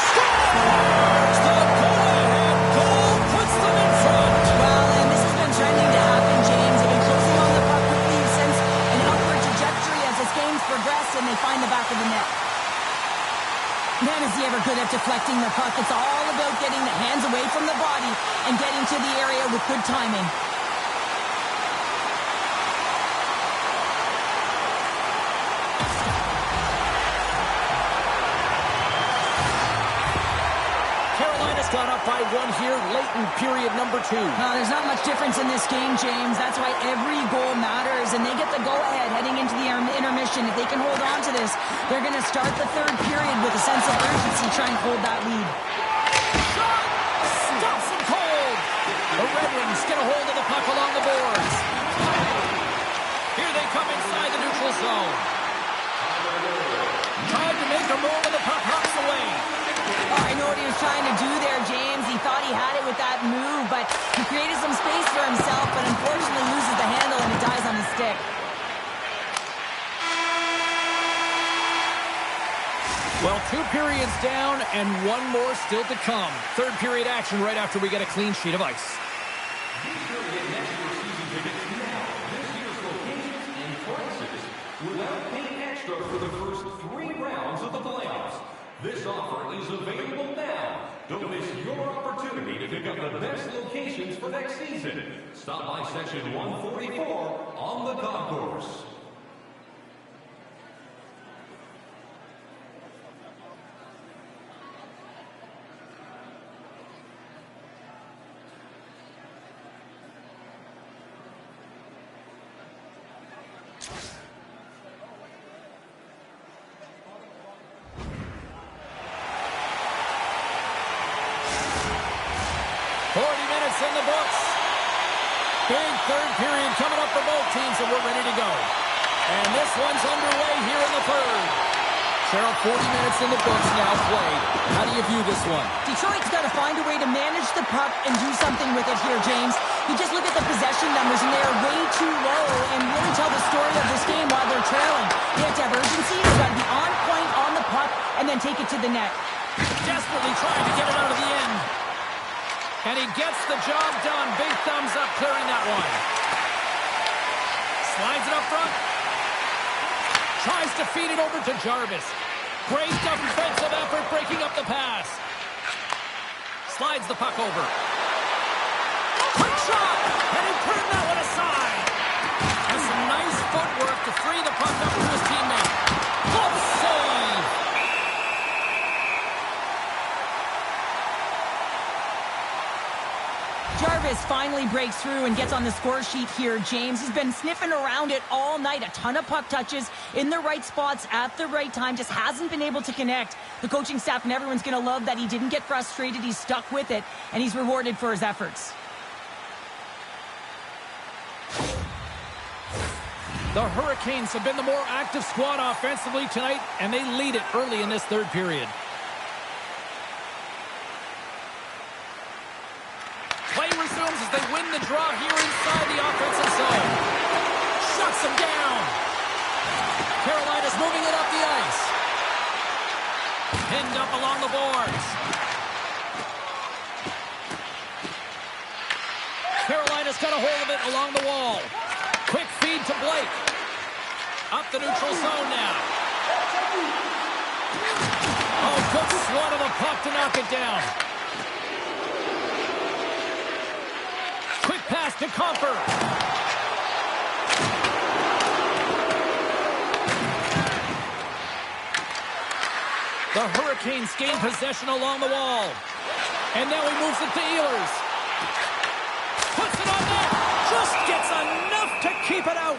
Scores! The go-ahead goal puts them in front. Well, and this has been trending to happen, James. They've been closing on the puck quickly since an upward trajectory as this game's progressed, and they find the back of the net. Man, is he ever good at deflecting the puck. It's all about getting the hands away from the body and getting to the area with good timing. Carolina's gone up by one here late in period number 2. There's not much difference in this game, James. That's why every goal matters, and they get the go-ahead heading into the intermission. If they can hold on to this, they're going to start the third period with a sense of urgency, trying to hold that lead. Shot! Stops him cold! The Red Wings get a hold of the puck along the boards. Here they come inside the neutral zone. Tried to make a move, and the puck hops away. Oh, I know what he was trying to do there, James. He thought he had it with that move, but he created some space for himself, but unfortunately loses the handle and it dies on the stick. Well, 2 periods down and one more still to come. Third period action right after we get a clean sheet of ice. Without paying extra for the first 3 rounds of the playoffs. This offer is available now. Don't miss your opportunity to pick up the best locations for next season. Stop by section 144 on the concourse. In the books. Big third period coming up for both teams, and we're ready to go. And this one's underway here in the third. Cheryl, 40 minutes in the books now played. How do you view this one? Detroit's got to find a way to manage the puck and do something with it here, James. You just look at the possession numbers, and they are way too low and really tell the story of this game while they're trailing. They have to have urgency. They've got to be on point on the puck and then take it to the net. Desperately trying to get it out of the end. And he gets the job done. Big thumbs up clearing that one. Slides it up front. Tries to feed it over to Jarvis. Great defensive effort breaking up the pass. Slides the puck over. Quick shot! And he turned that one aside. Has some nice footwork to free the puck up to his teammate. Glove save! Jarvis finally breaks through and gets on the score sheet here, James. He's been sniffing around it all night. A ton of puck touches in the right spots at the right time. Just hasn't been able to connect. The coaching staff and everyone's going to love that he didn't get frustrated. He's stuck with it, and he's rewarded for his efforts. The Hurricanes have been the more active squad offensively tonight, and they lead it early in this third period. Play resumes as they win the draw here inside the offensive zone. Shuts them down. Carolina's moving it up the ice. Pinned up along the boards. Carolina's got a hold of it along the wall. Quick feed to Blake. Up the neutral zone now. Oh, good swat of the puck to knock it down. Quick pass to Comfort. The Hurricanes gain possession along the wall. And now he moves it to Ehlers. Puts it on net. Just gets enough to keep it out.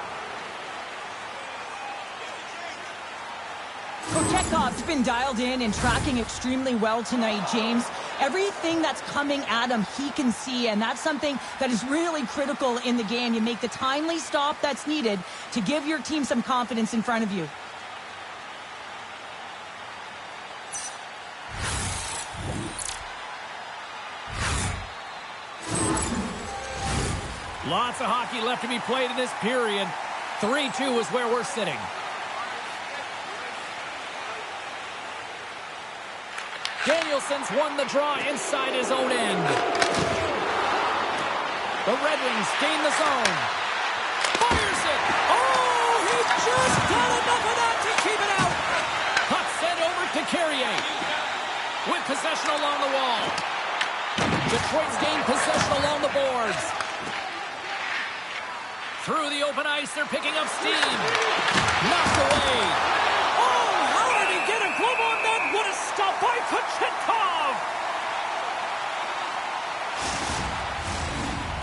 Protect Chekhov's been dialed in and tracking extremely well tonight, James. Everything that's coming at him, he can see, and that's something that is really critical in the game. You make the timely stop that's needed to give your team some confidence in front of you. Lots of hockey left to be played in this period. 3-2 is where we're sitting. Danielson's won the draw inside his own end. The Red Wings gain the zone. Fires it. Oh, he just got enough of that to keep it out. Puck sent over to Carrier. With possession along the wall. Detroit's gained possession along the boards. Through the open ice, they're picking up steam. Knocked away. Oh, how did he get a glove on that? What a stop by Kochetkov!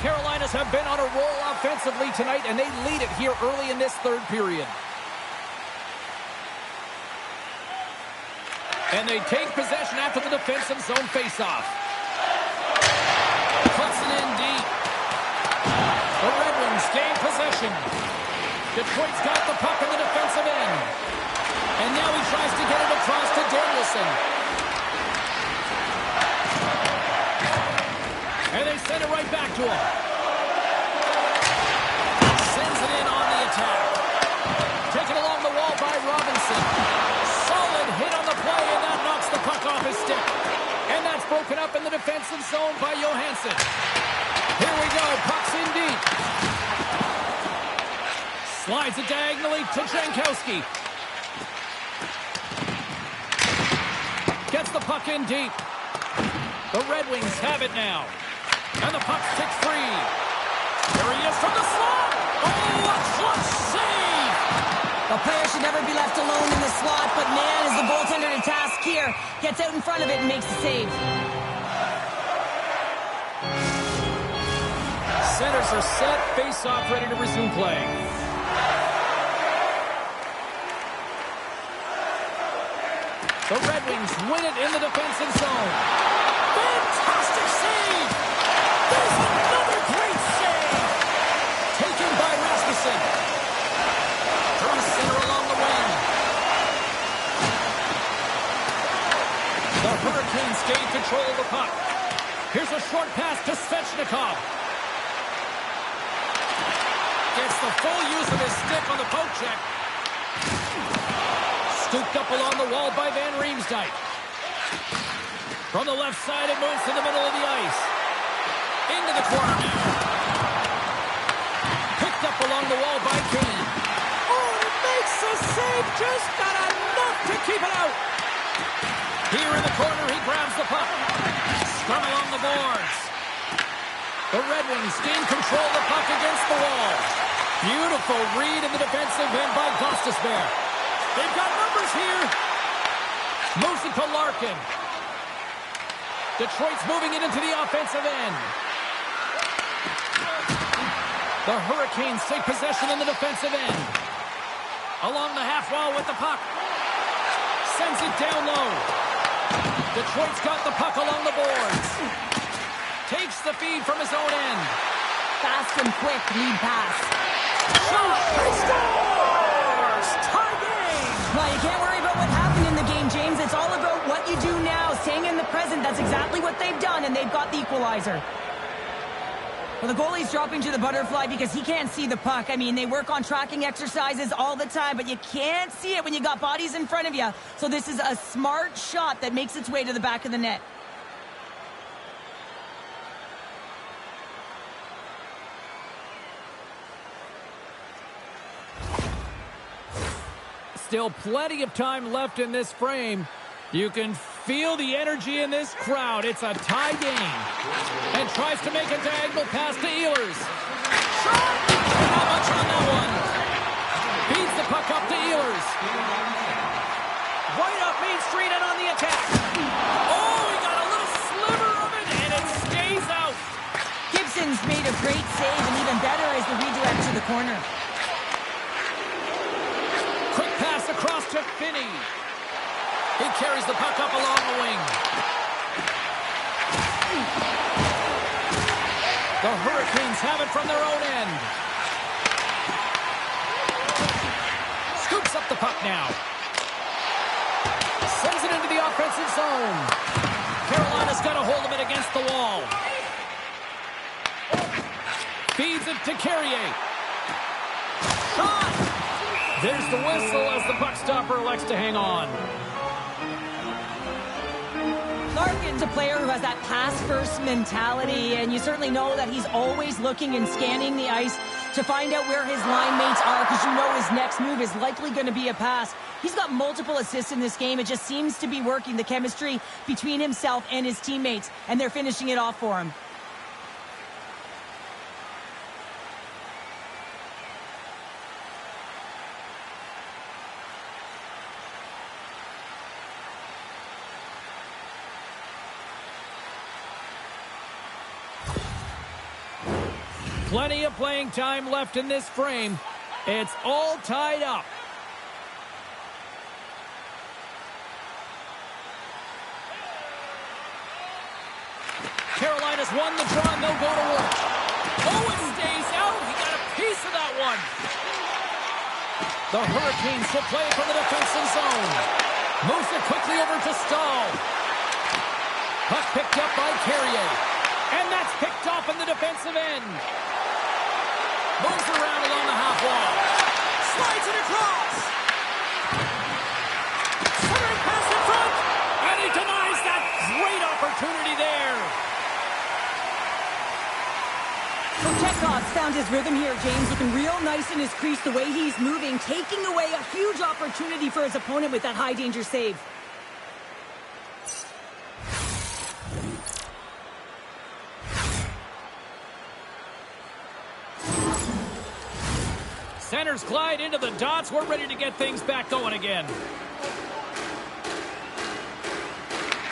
Carolinas have been on a roll offensively tonight, and they lead it here early in this third period. And they take possession after the defensive zone faceoff. Puts it in deep. The Red Wings gain possession. Detroit's got the puck in the defensive end. And now he tries to get it across to Danielson. And they send it right back to him. Sends it in on the attack. Taken along the wall by Robinson. Solid hit on the play, and that knocks the puck off his stick. And that's broken up in the defensive zone by Johansson. Here we go, puck's in deep. Slides it diagonally to Jankowski. Gets the puck in deep. The Red Wings have it now. And the puck's ticked free. There he is from the slot. Oh, a clutch save! The player should never be left alone in the slot, but man, is the goaltender to task here. Gets out in front of it and makes the save. Centers are set, face-off ready to resume play. The Red Wings win it in the defensive zone. Fantastic save! There's another great save! Taken by Rasmussen. Through center along the wing. The Hurricanes gain control of the puck. Here's a short pass to Svechnikov. Gets the full use of his stick on the poke check. Scooped up along the wall by Van Riemsdyk. From the left side, it moves to the middle of the ice. Into the corner now. Picked up along the wall by Kane. Oh, it makes the save. Just got enough to keep it out. Here in the corner, he grabs the puck. Scrum along the boards. The Red Wings gain control of the puck against the wall. Beautiful read in the defensive end by Gostisbehere. They've got numbers here. Moves it to Larkin. Detroit's moving it into the offensive end. The Hurricanes take possession in the defensive end. Along the half wall with the puck. Sends it down low. Detroit's got the puck along the boards. Takes the feed from his own end. Fast and quick lead pass. Shot! He scores! Tie game! Well, you can't worry about what happened in the game, James. It's all about what you do now, staying in the present. That's exactly what they've done, and they've got the equalizer. Well, the goalie's dropping to the butterfly because he can't see the puck. I mean, they work on tracking exercises all the time, but you can't see it when you got bodies in front of you. So this is a smart shot that makes its way to the back of the net. Still plenty of time left in this frame. You can feel the energy in this crowd. It's a tie game. And tries to make a diagonal pass to Ehlers. Shot! Not much on that one. Feeds the puck up to Ehlers. Right up Main Street and on the attack. Oh, he got a little sliver of it, and it stays out. Gibson's made a great save, and even better is the redirect to the corner. Quick pass across to Finney. carries the puck up along the wing. The Hurricanes have it from their own end. Scoops up the puck now. Sends it into the offensive zone. Carolina's got a hold of it against the wall. Feeds it to Carrier. Shot! There's the whistle as the puck stopper elects to hang on. Larkin's a player who has that pass-first mentality, and you certainly know that he's always looking and scanning the ice to find out where his line mates are, because you know his next move is likely going to be a pass. He's got multiple assists in this game. It just seems to be working, the chemistry between himself and his teammates, and they're finishing it off for him. Plenty of playing time left in this frame. It's all tied up. Carolina's won the draw, and they'll go to work. Oh, it stays out. He got a piece of that one. The Hurricanes will play from the defensive zone. Moves it quickly over to Stahl. Puck picked up by Carrier. And that's picked off in the defensive end. Moves around along the half wall. Slides it across. Centering pass in front. And he denies that great opportunity there. So Chekhov's found his rhythm here, James. Looking real nice in his crease, the way he's moving, taking away a huge opportunity for his opponent with that high-danger save. Centers glide into the dots. We're ready to get things back going again.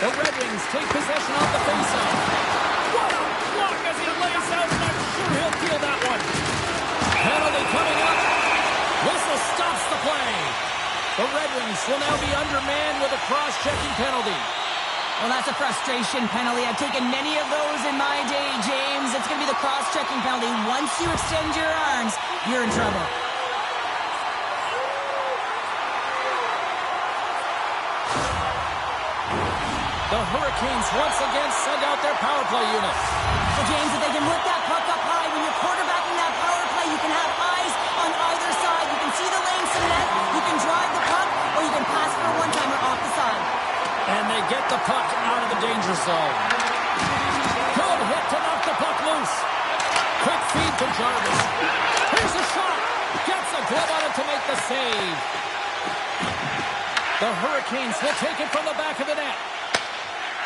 The Red Wings take possession off the faceoff. What a block as he lays out, and I'm sure he'll feel that one. Penalty coming up. Whistle stops the play. The Red Wings will now be undermanned with a cross-checking penalty. Well, that's a frustration penalty. I've taken many of those in my day, James. It's going to be the cross-checking penalty. Once you extend your arms, you're in trouble. The Hurricanes once again send out their power play unit. So, James, if they can whip that puck up high, when you're quarterbacking that power play, you can have eyes on either side. You can see the lanes to the net, you can drive the puck, or you can pass for a one-timer off the side. And they get the puck out of the danger zone. Good hit to knock the puck loose. Quick feed to Jarvis. Here's a shot. Gets a glove on it to make the save. The Hurricanes will take it from the back of the net.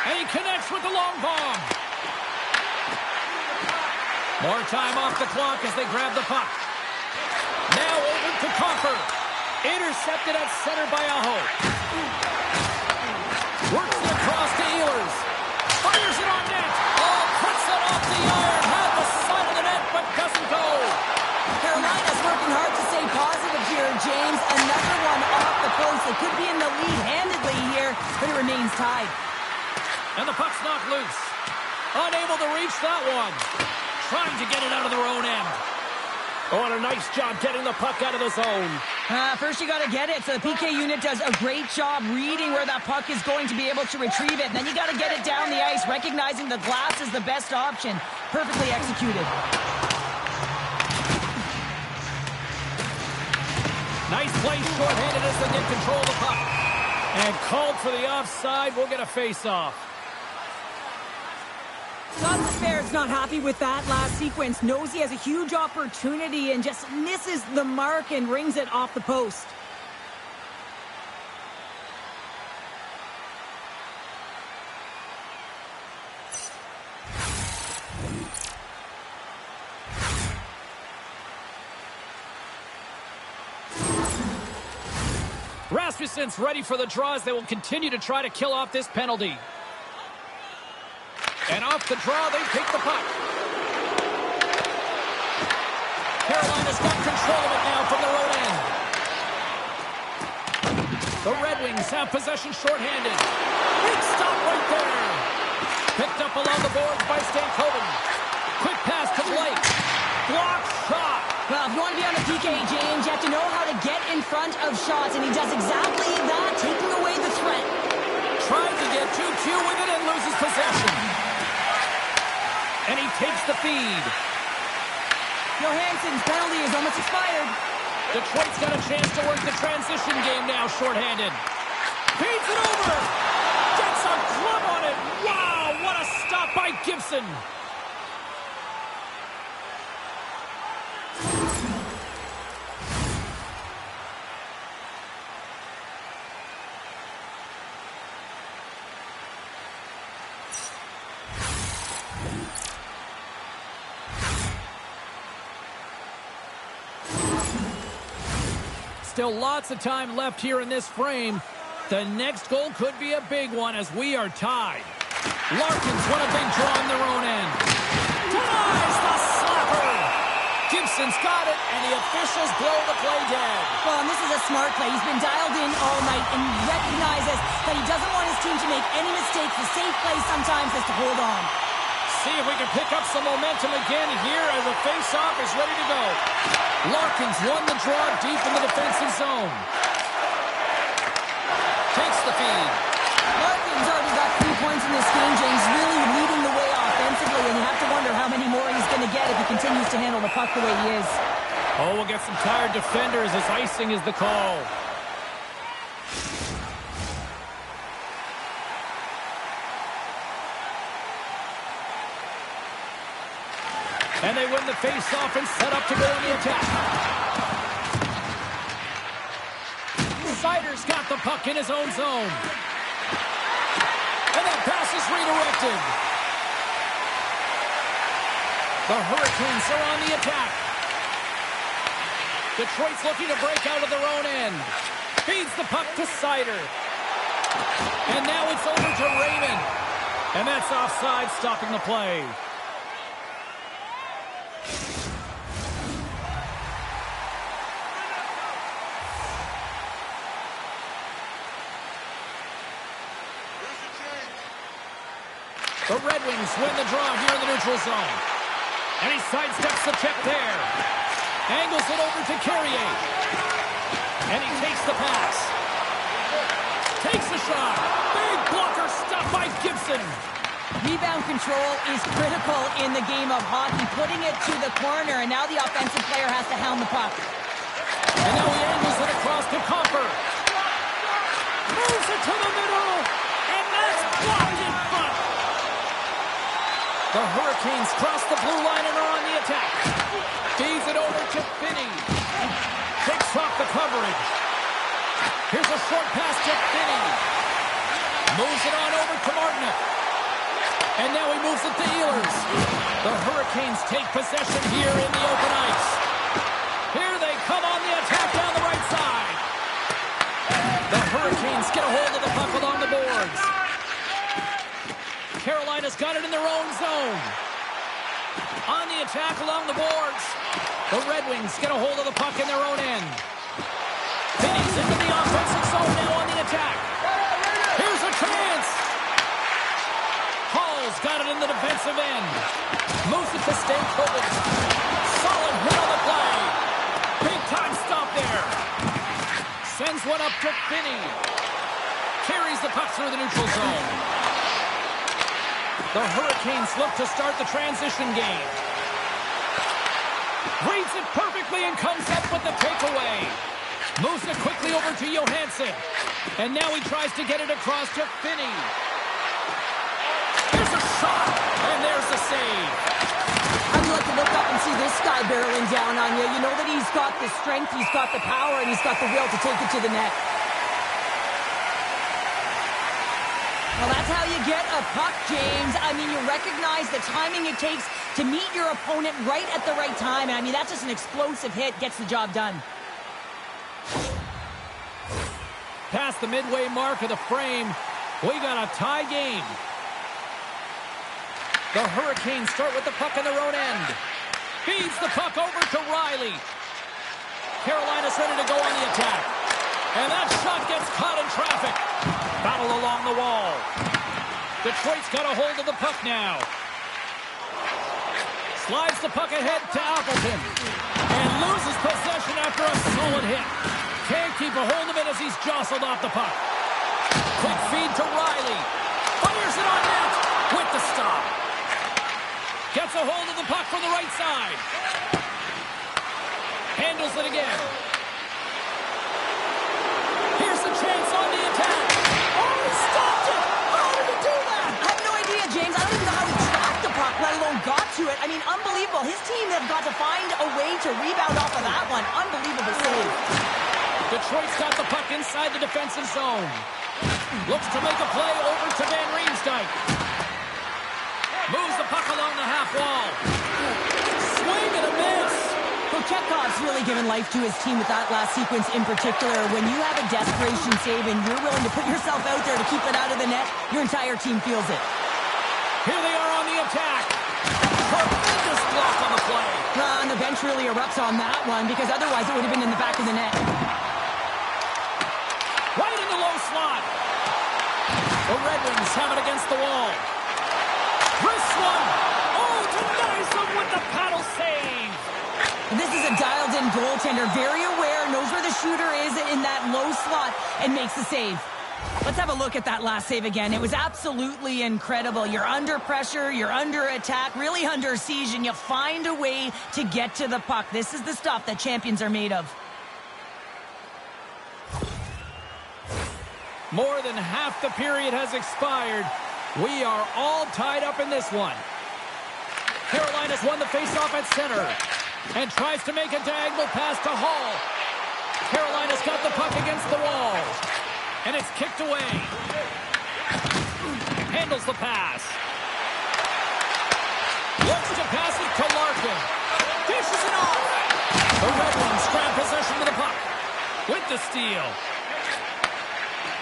And he connects with the long bomb. More time off the clock as they grab the puck. Now over to Coffer. Intercepted at center by Aho. Works it across to Ehlers. Fires it on net. Oh, puts it off the iron. Had the side of the net, but doesn't go. Carolina's working hard to stay positive here, James. Another one off the post. They could be in the lead handedly here, but it remains tied. And the puck's knocked loose. Unable to reach that one. Trying to get it out of their own end. Oh, and a nice job getting the puck out of the zone. First you got to get it. So the PK unit does a great job reading where that puck is going to be able to retrieve it. And then you got to get it down the ice, recognizing the glass is the best option. Perfectly executed. Nice play short-handed as they get control of the puck. And called for the offside. We'll get a face-off. Scott Despair's not happy with that last sequence. Knows he has a huge opportunity and just misses the mark and rings it off the post. Rasmussen's ready for the draw as they will continue to try to kill off this penalty. And off the draw, they take the puck. Carolina's got control of it now from their own end. The Red Wings have possession shorthanded. Big stop right there. Picked up along the boards by Stankoven. Quick pass to Blake. Block shot. Well, if you want to be on the PK, James, you have to know how to get in front of shots, and he does exactly that, taking away the threat. Tries to get too cute with it and loses possession. And he takes the feed. Johansson's penalty is almost expired. Detroit's got a chance to work the transition game now, shorthanded. Feeds it over. Gets a glove on it. Wow, what a stop by Gibson. Still lots of time left here in this frame. The next goal could be a big one as we are tied. Larkins won a big draw on their own end. Denies the slapper. Gibson's got it, and the officials blow the play dead. Well, and this is a smart play. He's been dialed in all night and recognizes that he doesn't want his team to make any mistakes. The safe play sometimes is to hold on. See if we can pick up some momentum again here as the face-off is ready to go. Larkins won the draw deep in the defensive zone. Takes the feed. Larkins already got 3 points in this game, James, really leading the way offensively, and you have to wonder how many more he's going to get if he continues to handle the puck the way he is. Oh, we'll get some tired defenders as icing is the call. And they win the face-off and set up to go on the attack. Sider's got the puck in his own zone. And that pass is redirected. The Hurricanes are on the attack. Detroit's looking to break out of their own end. Feeds the puck to Sider. And now it's over to Raymond. And that's offside, stopping the play. The Red Wings win the draw here in the neutral zone. And he sidesteps the check there. Angles it over to Carrier. And he takes the pass. Takes the shot. Big blocker stop by Gibson. Rebound control is critical in the game of hockey, putting it to the corner, and now the offensive player has to hound the puck. And now he angles it across to Comper. Moves it to the middle. And that's blocked in front. The Hurricanes cross the blue line and are on the attack. Feeds it over to Finney. Takes off the coverage. Here's a short pass to Finney. Moves it on over to Martinook. And now he moves it to Ehlers. The Hurricanes take possession here in the open ice. Here they come on the attack down the right side. The Hurricanes get a hold of the puck along the boards. Carolina's got it in their own zone. On the attack along the boards. The Red Wings get a hold of the puck in their own end. Finney's into the offensive zone now on the attack. Here's a chance. Hall's got it in the defensive end. Moves it to Stankoven. Solid hit on the play. Big time stop there. Sends one up to Finney. Carries the puck through the neutral zone. The Hurricanes look to start the transition game. Reads it perfectly and comes up with the takeaway. Moves it quickly over to Johansson. And now he tries to get it across to Finney. There's a shot, and there's the save. I'd like to look up and see this guy barreling down on you. You know that he's got the strength, he's got the power, and he's got the will to take it to the net. Well, that's how you get a puck, James. I mean, you recognize the timing it takes to meet your opponent right at the right time. And I mean, that's just an explosive hit. Gets the job done. Past the midway mark of the frame, we got a tie game. The Hurricanes start with the puck in their own end. Feeds the puck over to Riley. Carolina's ready to go on the attack. And that shot gets caught in traffic. Battle along the wall. Detroit's got a hold of the puck now. Slides the puck ahead to Appleton. And loses possession after a solid hit. Can't keep a hold of it as he's jostled off the puck. Quick feed to Riley. Fires it on net with the stop. Gets a hold of the puck from the right side. Handles it again. Here's the chance on the attack. Oh, he stopped it! How did he do that? I have no idea, James. I don't even know how he tracked the puck, let alone got to it. I mean, unbelievable. His team have got to find a way to rebound off of that one. Unbelievable save. Detroit's got the puck inside the defensive zone. Looks to make a play over to Van Riemsdyk. Moves the puck along the half wall. Swing and a miss. Chekhov's really given life to his team with that last sequence in particular. When you have a desperation save and you're willing to put yourself out there to keep it out of the net, your entire team feels it. Here they are on the attack. Tremendous block on the play. And the bench really erupts on that one because otherwise it would have been in the back of the net. Right in the low slot. The Red Wings have it against the wall. Wrist one. Oh, denies them with the paddle save. This is a dialed-in goaltender, very aware, knows where the shooter is in that low slot, and makes the save. Let's have a look at that last save again. It was absolutely incredible. You're under pressure, you're under attack, really under siege, and you find a way to get to the puck. This is the stuff that champions are made of. More than half the period has expired. We are all tied up in this one. Carolina's won the faceoff at center. And tries to make a diagonal pass to Hall. Carolina's got the puck against the wall. And it's kicked away. Handles the pass. Looks to pass it to Larkin. Dishes it off. The Red Wings grab possession of the puck. With the steal.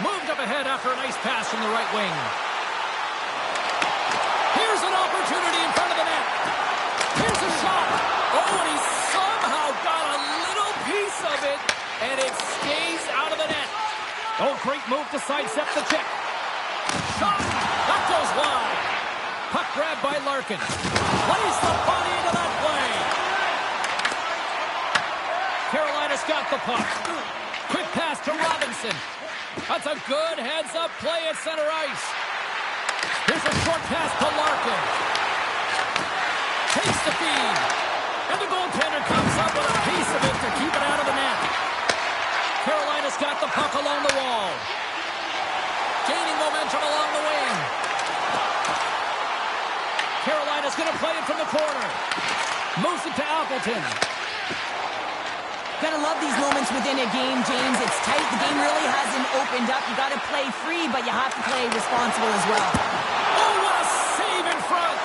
Moved up ahead after a nice pass from the right wing. Here's an opportunity in front of the net. Here's a shot. Oh, and he somehow got a little piece of it, and it stays out of the net. Oh, great move to sidestep the check. Shot. That goes wide. Puck grabbed by Larkin. Plays the body into that play. Carolina's got the puck. Quick pass to Robinson. That's a good heads-up play at center ice. Here's a short pass to Larkin. Takes the feed. And the goaltender comes up with a piece of it to keep it out of the net. Carolina's got the puck along the wall. Gaining momentum along the wing. Carolina's going to play it from the corner. Moves it to Appleton. Gotta love these moments within a game, James. It's tight. The game really hasn't opened up. You gotta play free, but you have to play responsible as well. Oh, what a save in front.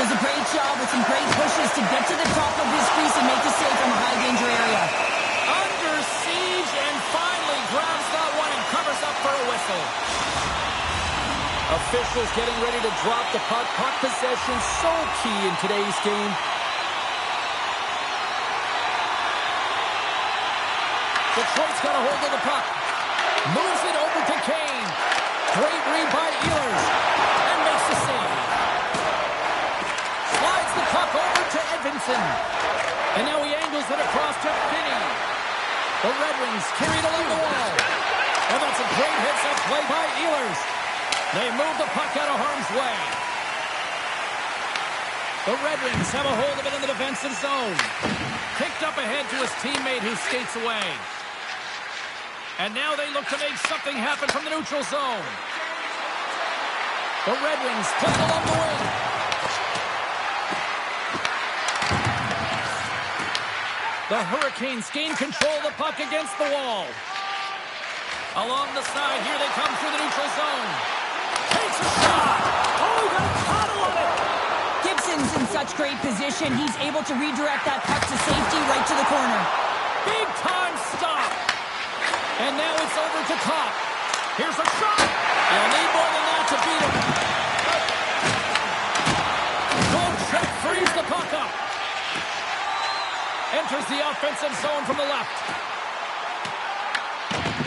Does a great job with some great pushes to get to the top of his crease and make the save from a high-danger area. Under siege and finally grabs that one and covers up for a whistle. Officials getting ready to drop the puck. Puck possession so key in today's game. Detroit's got a hold of the puck. Moves it over to Kane. Great read by Ehlers. And makes the save. Slides the puck over to Edvinsson. And now he angles it across to Finney. The Red Wings carried along the wall. And that's a great hits-up play by Ehlers. They move the puck out of harm's way. The Red Wings have a hold of it in the defensive zone. Kicked up ahead to his teammate who skates away. And now they look to make something happen from the neutral zone. The Red Wings play along the wing. The Hurricanes gain control of the puck against the wall. Along the side, here they come through the neutral zone. Takes a shot. Oh, got a paddle on it. Gibson's in such great position. He's able to redirect that puck to safety right to the corner. Big time stop. And now it's over to Kopp. Here's a shot. You'll need more than that to beat him. Goal check frees the puck up. Enters the offensive zone from the left.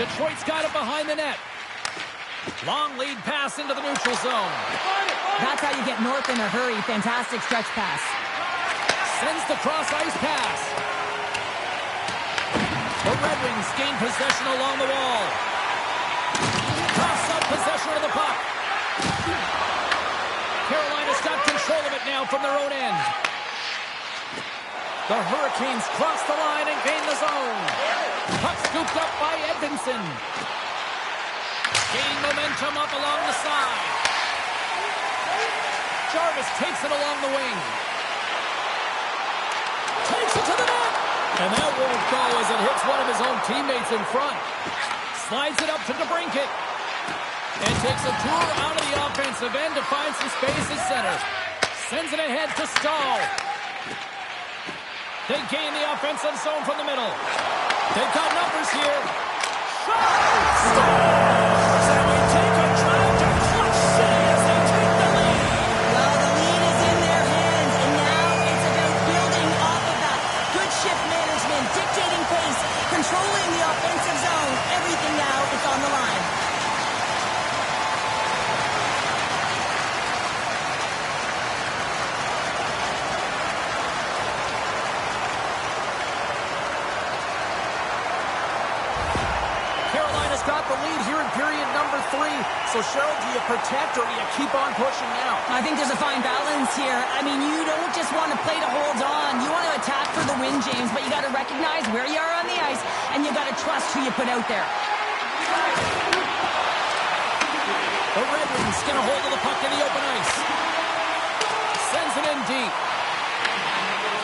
Detroit's got it behind the net. Long lead pass into the neutral zone. That's how you get north in a hurry. Fantastic stretch pass. Sends the cross-ice pass. The Red Wings gain possession along the wall. Toss up possession of the puck. Carolina's got control of it now from their own end. The Hurricanes cross the line and gain the zone. Puck scooped up by Edmondson. Gaining momentum up along the side. Jarvis takes it along the wing. Takes it to the net. And that won't go as it hits one of his own teammates in front. Slides it up to DeBrincat. And takes a tour out of the offensive end to find some space at center. Sends it ahead to Stahl. They gain the offensive zone from the middle. They've got numbers here. Shot! Scores! And we take a drive to Clutch City as they take the lead. Well, the lead is in their hands, and now it's about building off of that. Good shift management, dictating pace, controlling the offensive zone. Everything now is on the line. Got the lead here in period number 3. So, Cheryl, do you protect or do you keep on pushing now? I think there's a fine balance here. I mean, you don't just want to play to hold on. You want to attack for the win, James, but you got to recognize where you are on the ice, and you got to trust who you put out there. The Red Wings get a hold of the puck in the open ice. Sends it in deep.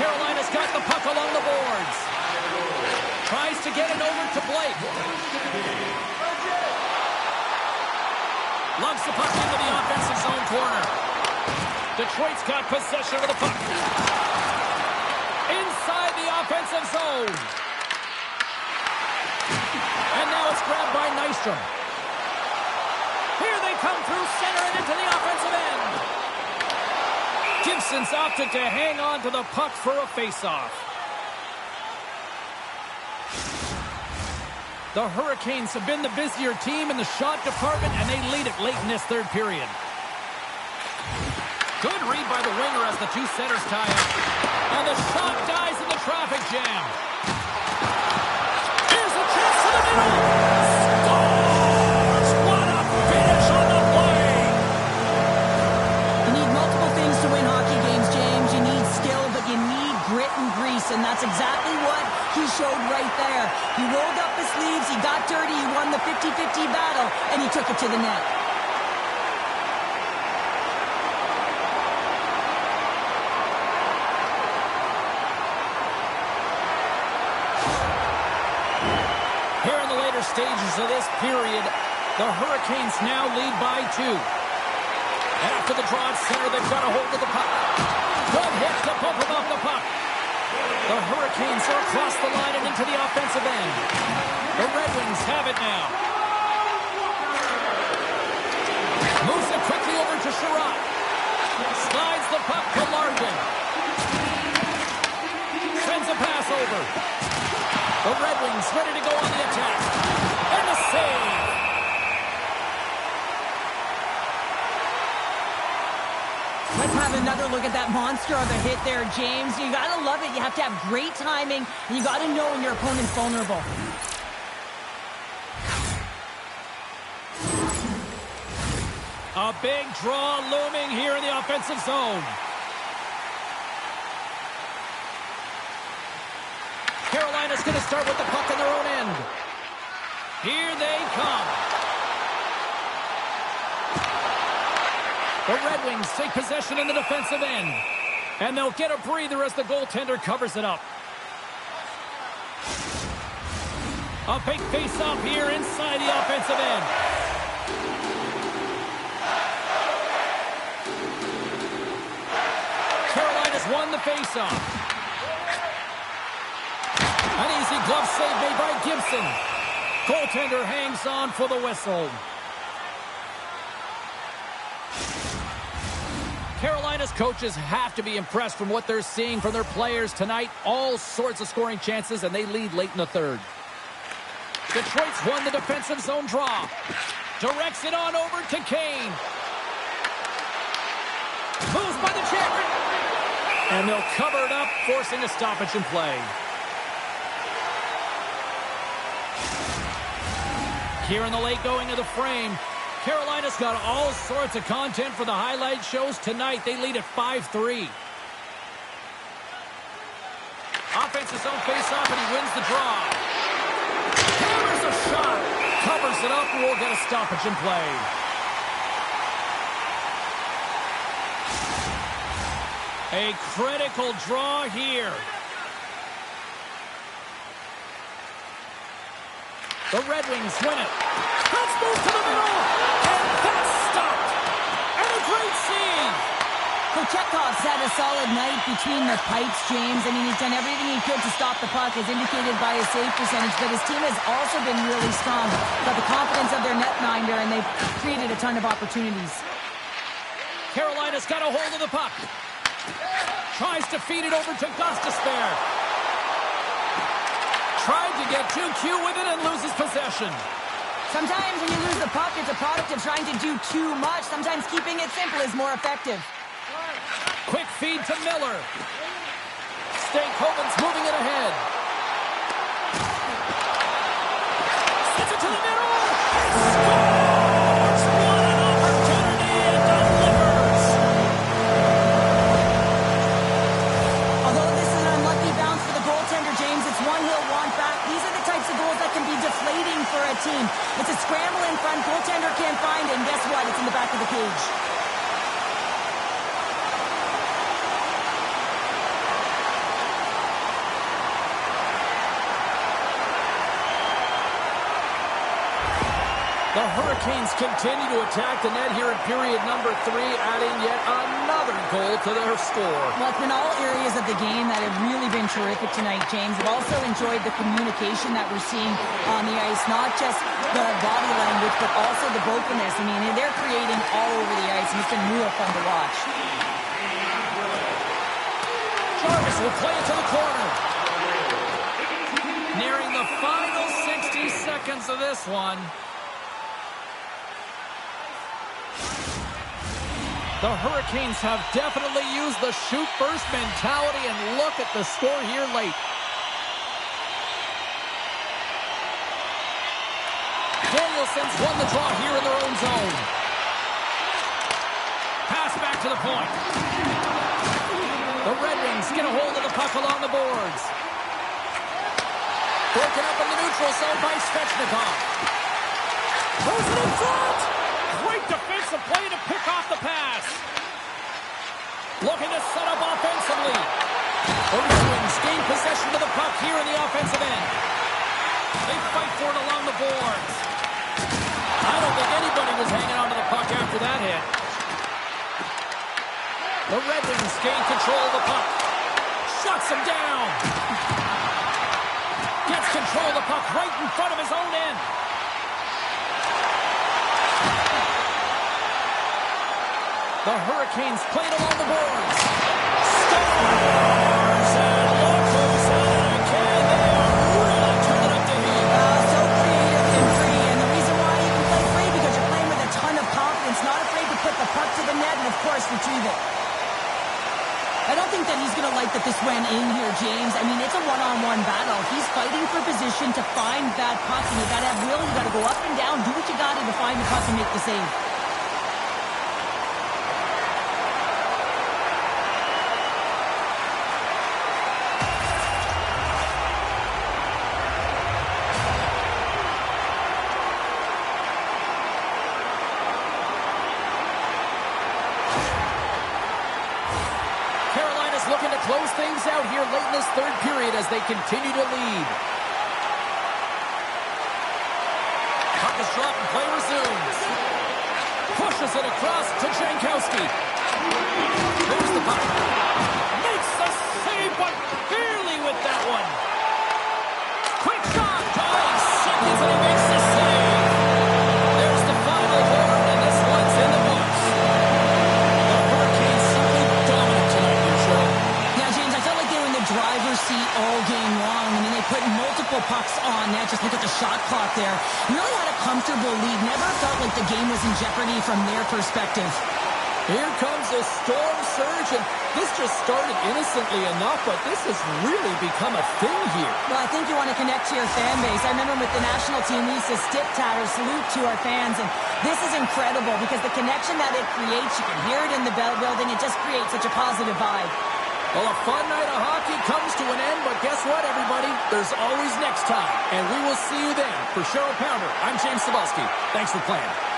Carolina's got the puck along the boards. Tries to get it over to Blake. Lugs the puck into the offensive zone corner. Detroit's got possession of the puck. Inside the offensive zone. And now it's grabbed by Nystrom. Here they come through center and into the offensive end. Gibson's opted to hang on to the puck for a faceoff. The Hurricanes have been the busier team in the shot department, and they lead it late in this third period. Good read by the winger as the two centers tie up. And the shot dies in the traffic jam. Here's a chance to the middle. Scores! What a finish on the play! You need multiple things to win hockey games, James. You need skill, but you need grit and grease, and that's exactly what he showed right there. He rolled up his sleeves, he got dirty, he won the 50-50 battle, and he took it to the net. Here in the later stages of this period, the Hurricanes now lead by 2. After the draw at center, they've got a hold of the puck. Good hit to bump him off the puck. The Hurricanes are across the line and into the offensive end. The Red Wings have it now. Moves it quickly over to Sherratt. Slides the puck to Larkin. Sends a pass over. The Red Wings ready to go on the attack. And the save. Let's have another look at that monster of a hit there, James. You got to love it. You have to have great timing, and you got to know when your opponent's vulnerable. A big draw looming here in the offensive zone. Carolina's going to start with the puck on their own end. Here they come. The Red Wings take possession in the defensive end. And they'll get a breather as the goaltender covers it up. A big face-off here inside the offensive end. Carolina's won the face-off. An easy glove save made by Gibson. Goaltender hangs on for the whistle. Carolina's coaches have to be impressed from what they're seeing from their players tonight. All sorts of scoring chances, and they lead late in the third. Detroit's won the defensive zone draw. Directs it on over to Kane. Moves by the check. And they'll cover it up, forcing a stoppage in play. Here in the late going of the frame, Carolina's got all sorts of content for the highlight shows tonight. They lead at 5-3. Offensive zone face-off, and he wins the draw. Hammers a shot. Covers it up, and we'll get a stoppage in play. A critical draw here. The Red Wings win it. Let's move to the middle. And that's stopped. And a great save. Kochekhov's had a solid night between the pipes, James. I mean, he's done everything he could to stop the puck, as indicated by his save percentage, but his team has also been really strong. Got the confidence of their netminder, and they've created a ton of opportunities. Carolina's got a hold of the puck. Tries to feed it over to Gostisbehere. Tried to get too cute with it and loses possession. Sometimes when you lose the puck, it's a product of trying to do too much. Sometimes keeping it simple is more effective. Quick feed to Miller. Stankoven's moving it ahead. Sends it to the middle. Scores! What an opportunity and delivers. Although this is an unlucky bounce for the goaltender, James, it's one he'll want back. These are the types of goals that can be deflating for a team. It's a scramble in front, goaltender can't find it, and guess what? It's in the back of the cage. The Hurricanes continue to attack the net here in period number 3, adding yet another goal to their score. Well, it's been all areas of the game that have really been terrific tonight, James. I've also enjoyed the communication that we're seeing on the ice, not just the body language, but also the vocalness. I mean, they're creating all over the ice, and it's been real fun to watch. Jarvis will play it to the corner. Nearing the final 60 seconds of this one. The Hurricanes have definitely used the shoot-first mentality, and look at the score here late. Danielson's won the draw here in their own zone. Pass back to the point. The Red Wings get a hold of the puck along the boards. Broken up in the neutral zone by Svechnikov. Throws it in front. Great defensive play to pick off the pass. Looking to set up offensively. The Red Wings gain possession of the puck here in the offensive end. They fight for it along the boards. I don't think anybody was hanging on to the puck after that hit. The Red Wings gain control of the puck. Shuts him down. Gets control of the puck right in front of his own end. The Hurricanes played along the boards. Scores! And look who's on it again. They are really turning up the heat. So creative and free. And the reason why you can play free, because you're playing with a ton of confidence, not afraid to put the puck to the net and, of course, retrieve it. I don't think that he's going to like that this went in here, James. I mean, it's a one-on-one battle. He's fighting for position to find that puck, and you got to have will. You got to go up and down, do what you got to find the puck and make the save. Looking to close things out here late in this third period as they continue to lead. Puck is dropped and play resumes. Pushes it across to Jankowski. There's the puck. Makes the save, but barely with that one. Quick shot. John seconds and he makes the save. There's the final horn, and this one's in the books. The Hurricanes simply dominant tonight, Detroit. Yeah, James, I felt like they were in the driver's seat all game long. I mean, they put multiple pucks on net. Just look at the shot clock got there. Really had a comfortable lead. Never felt like the game was in jeopardy from their perspective. Here comes a storm surge, and this just started innocently enough, but this has really become a thing here. Well, I think you want to connect to your fan base. I remember with the national team, we used to stick tat or salute to our fans, and this is incredible because the connection that it creates, you can hear it in the building, it just creates such a positive vibe. Well, a fun night of hockey comes to an end, but guess what, everybody? There's always next time, and we will see you then. For Cheryl Pounder, I'm James Cebulski. Thanks for playing.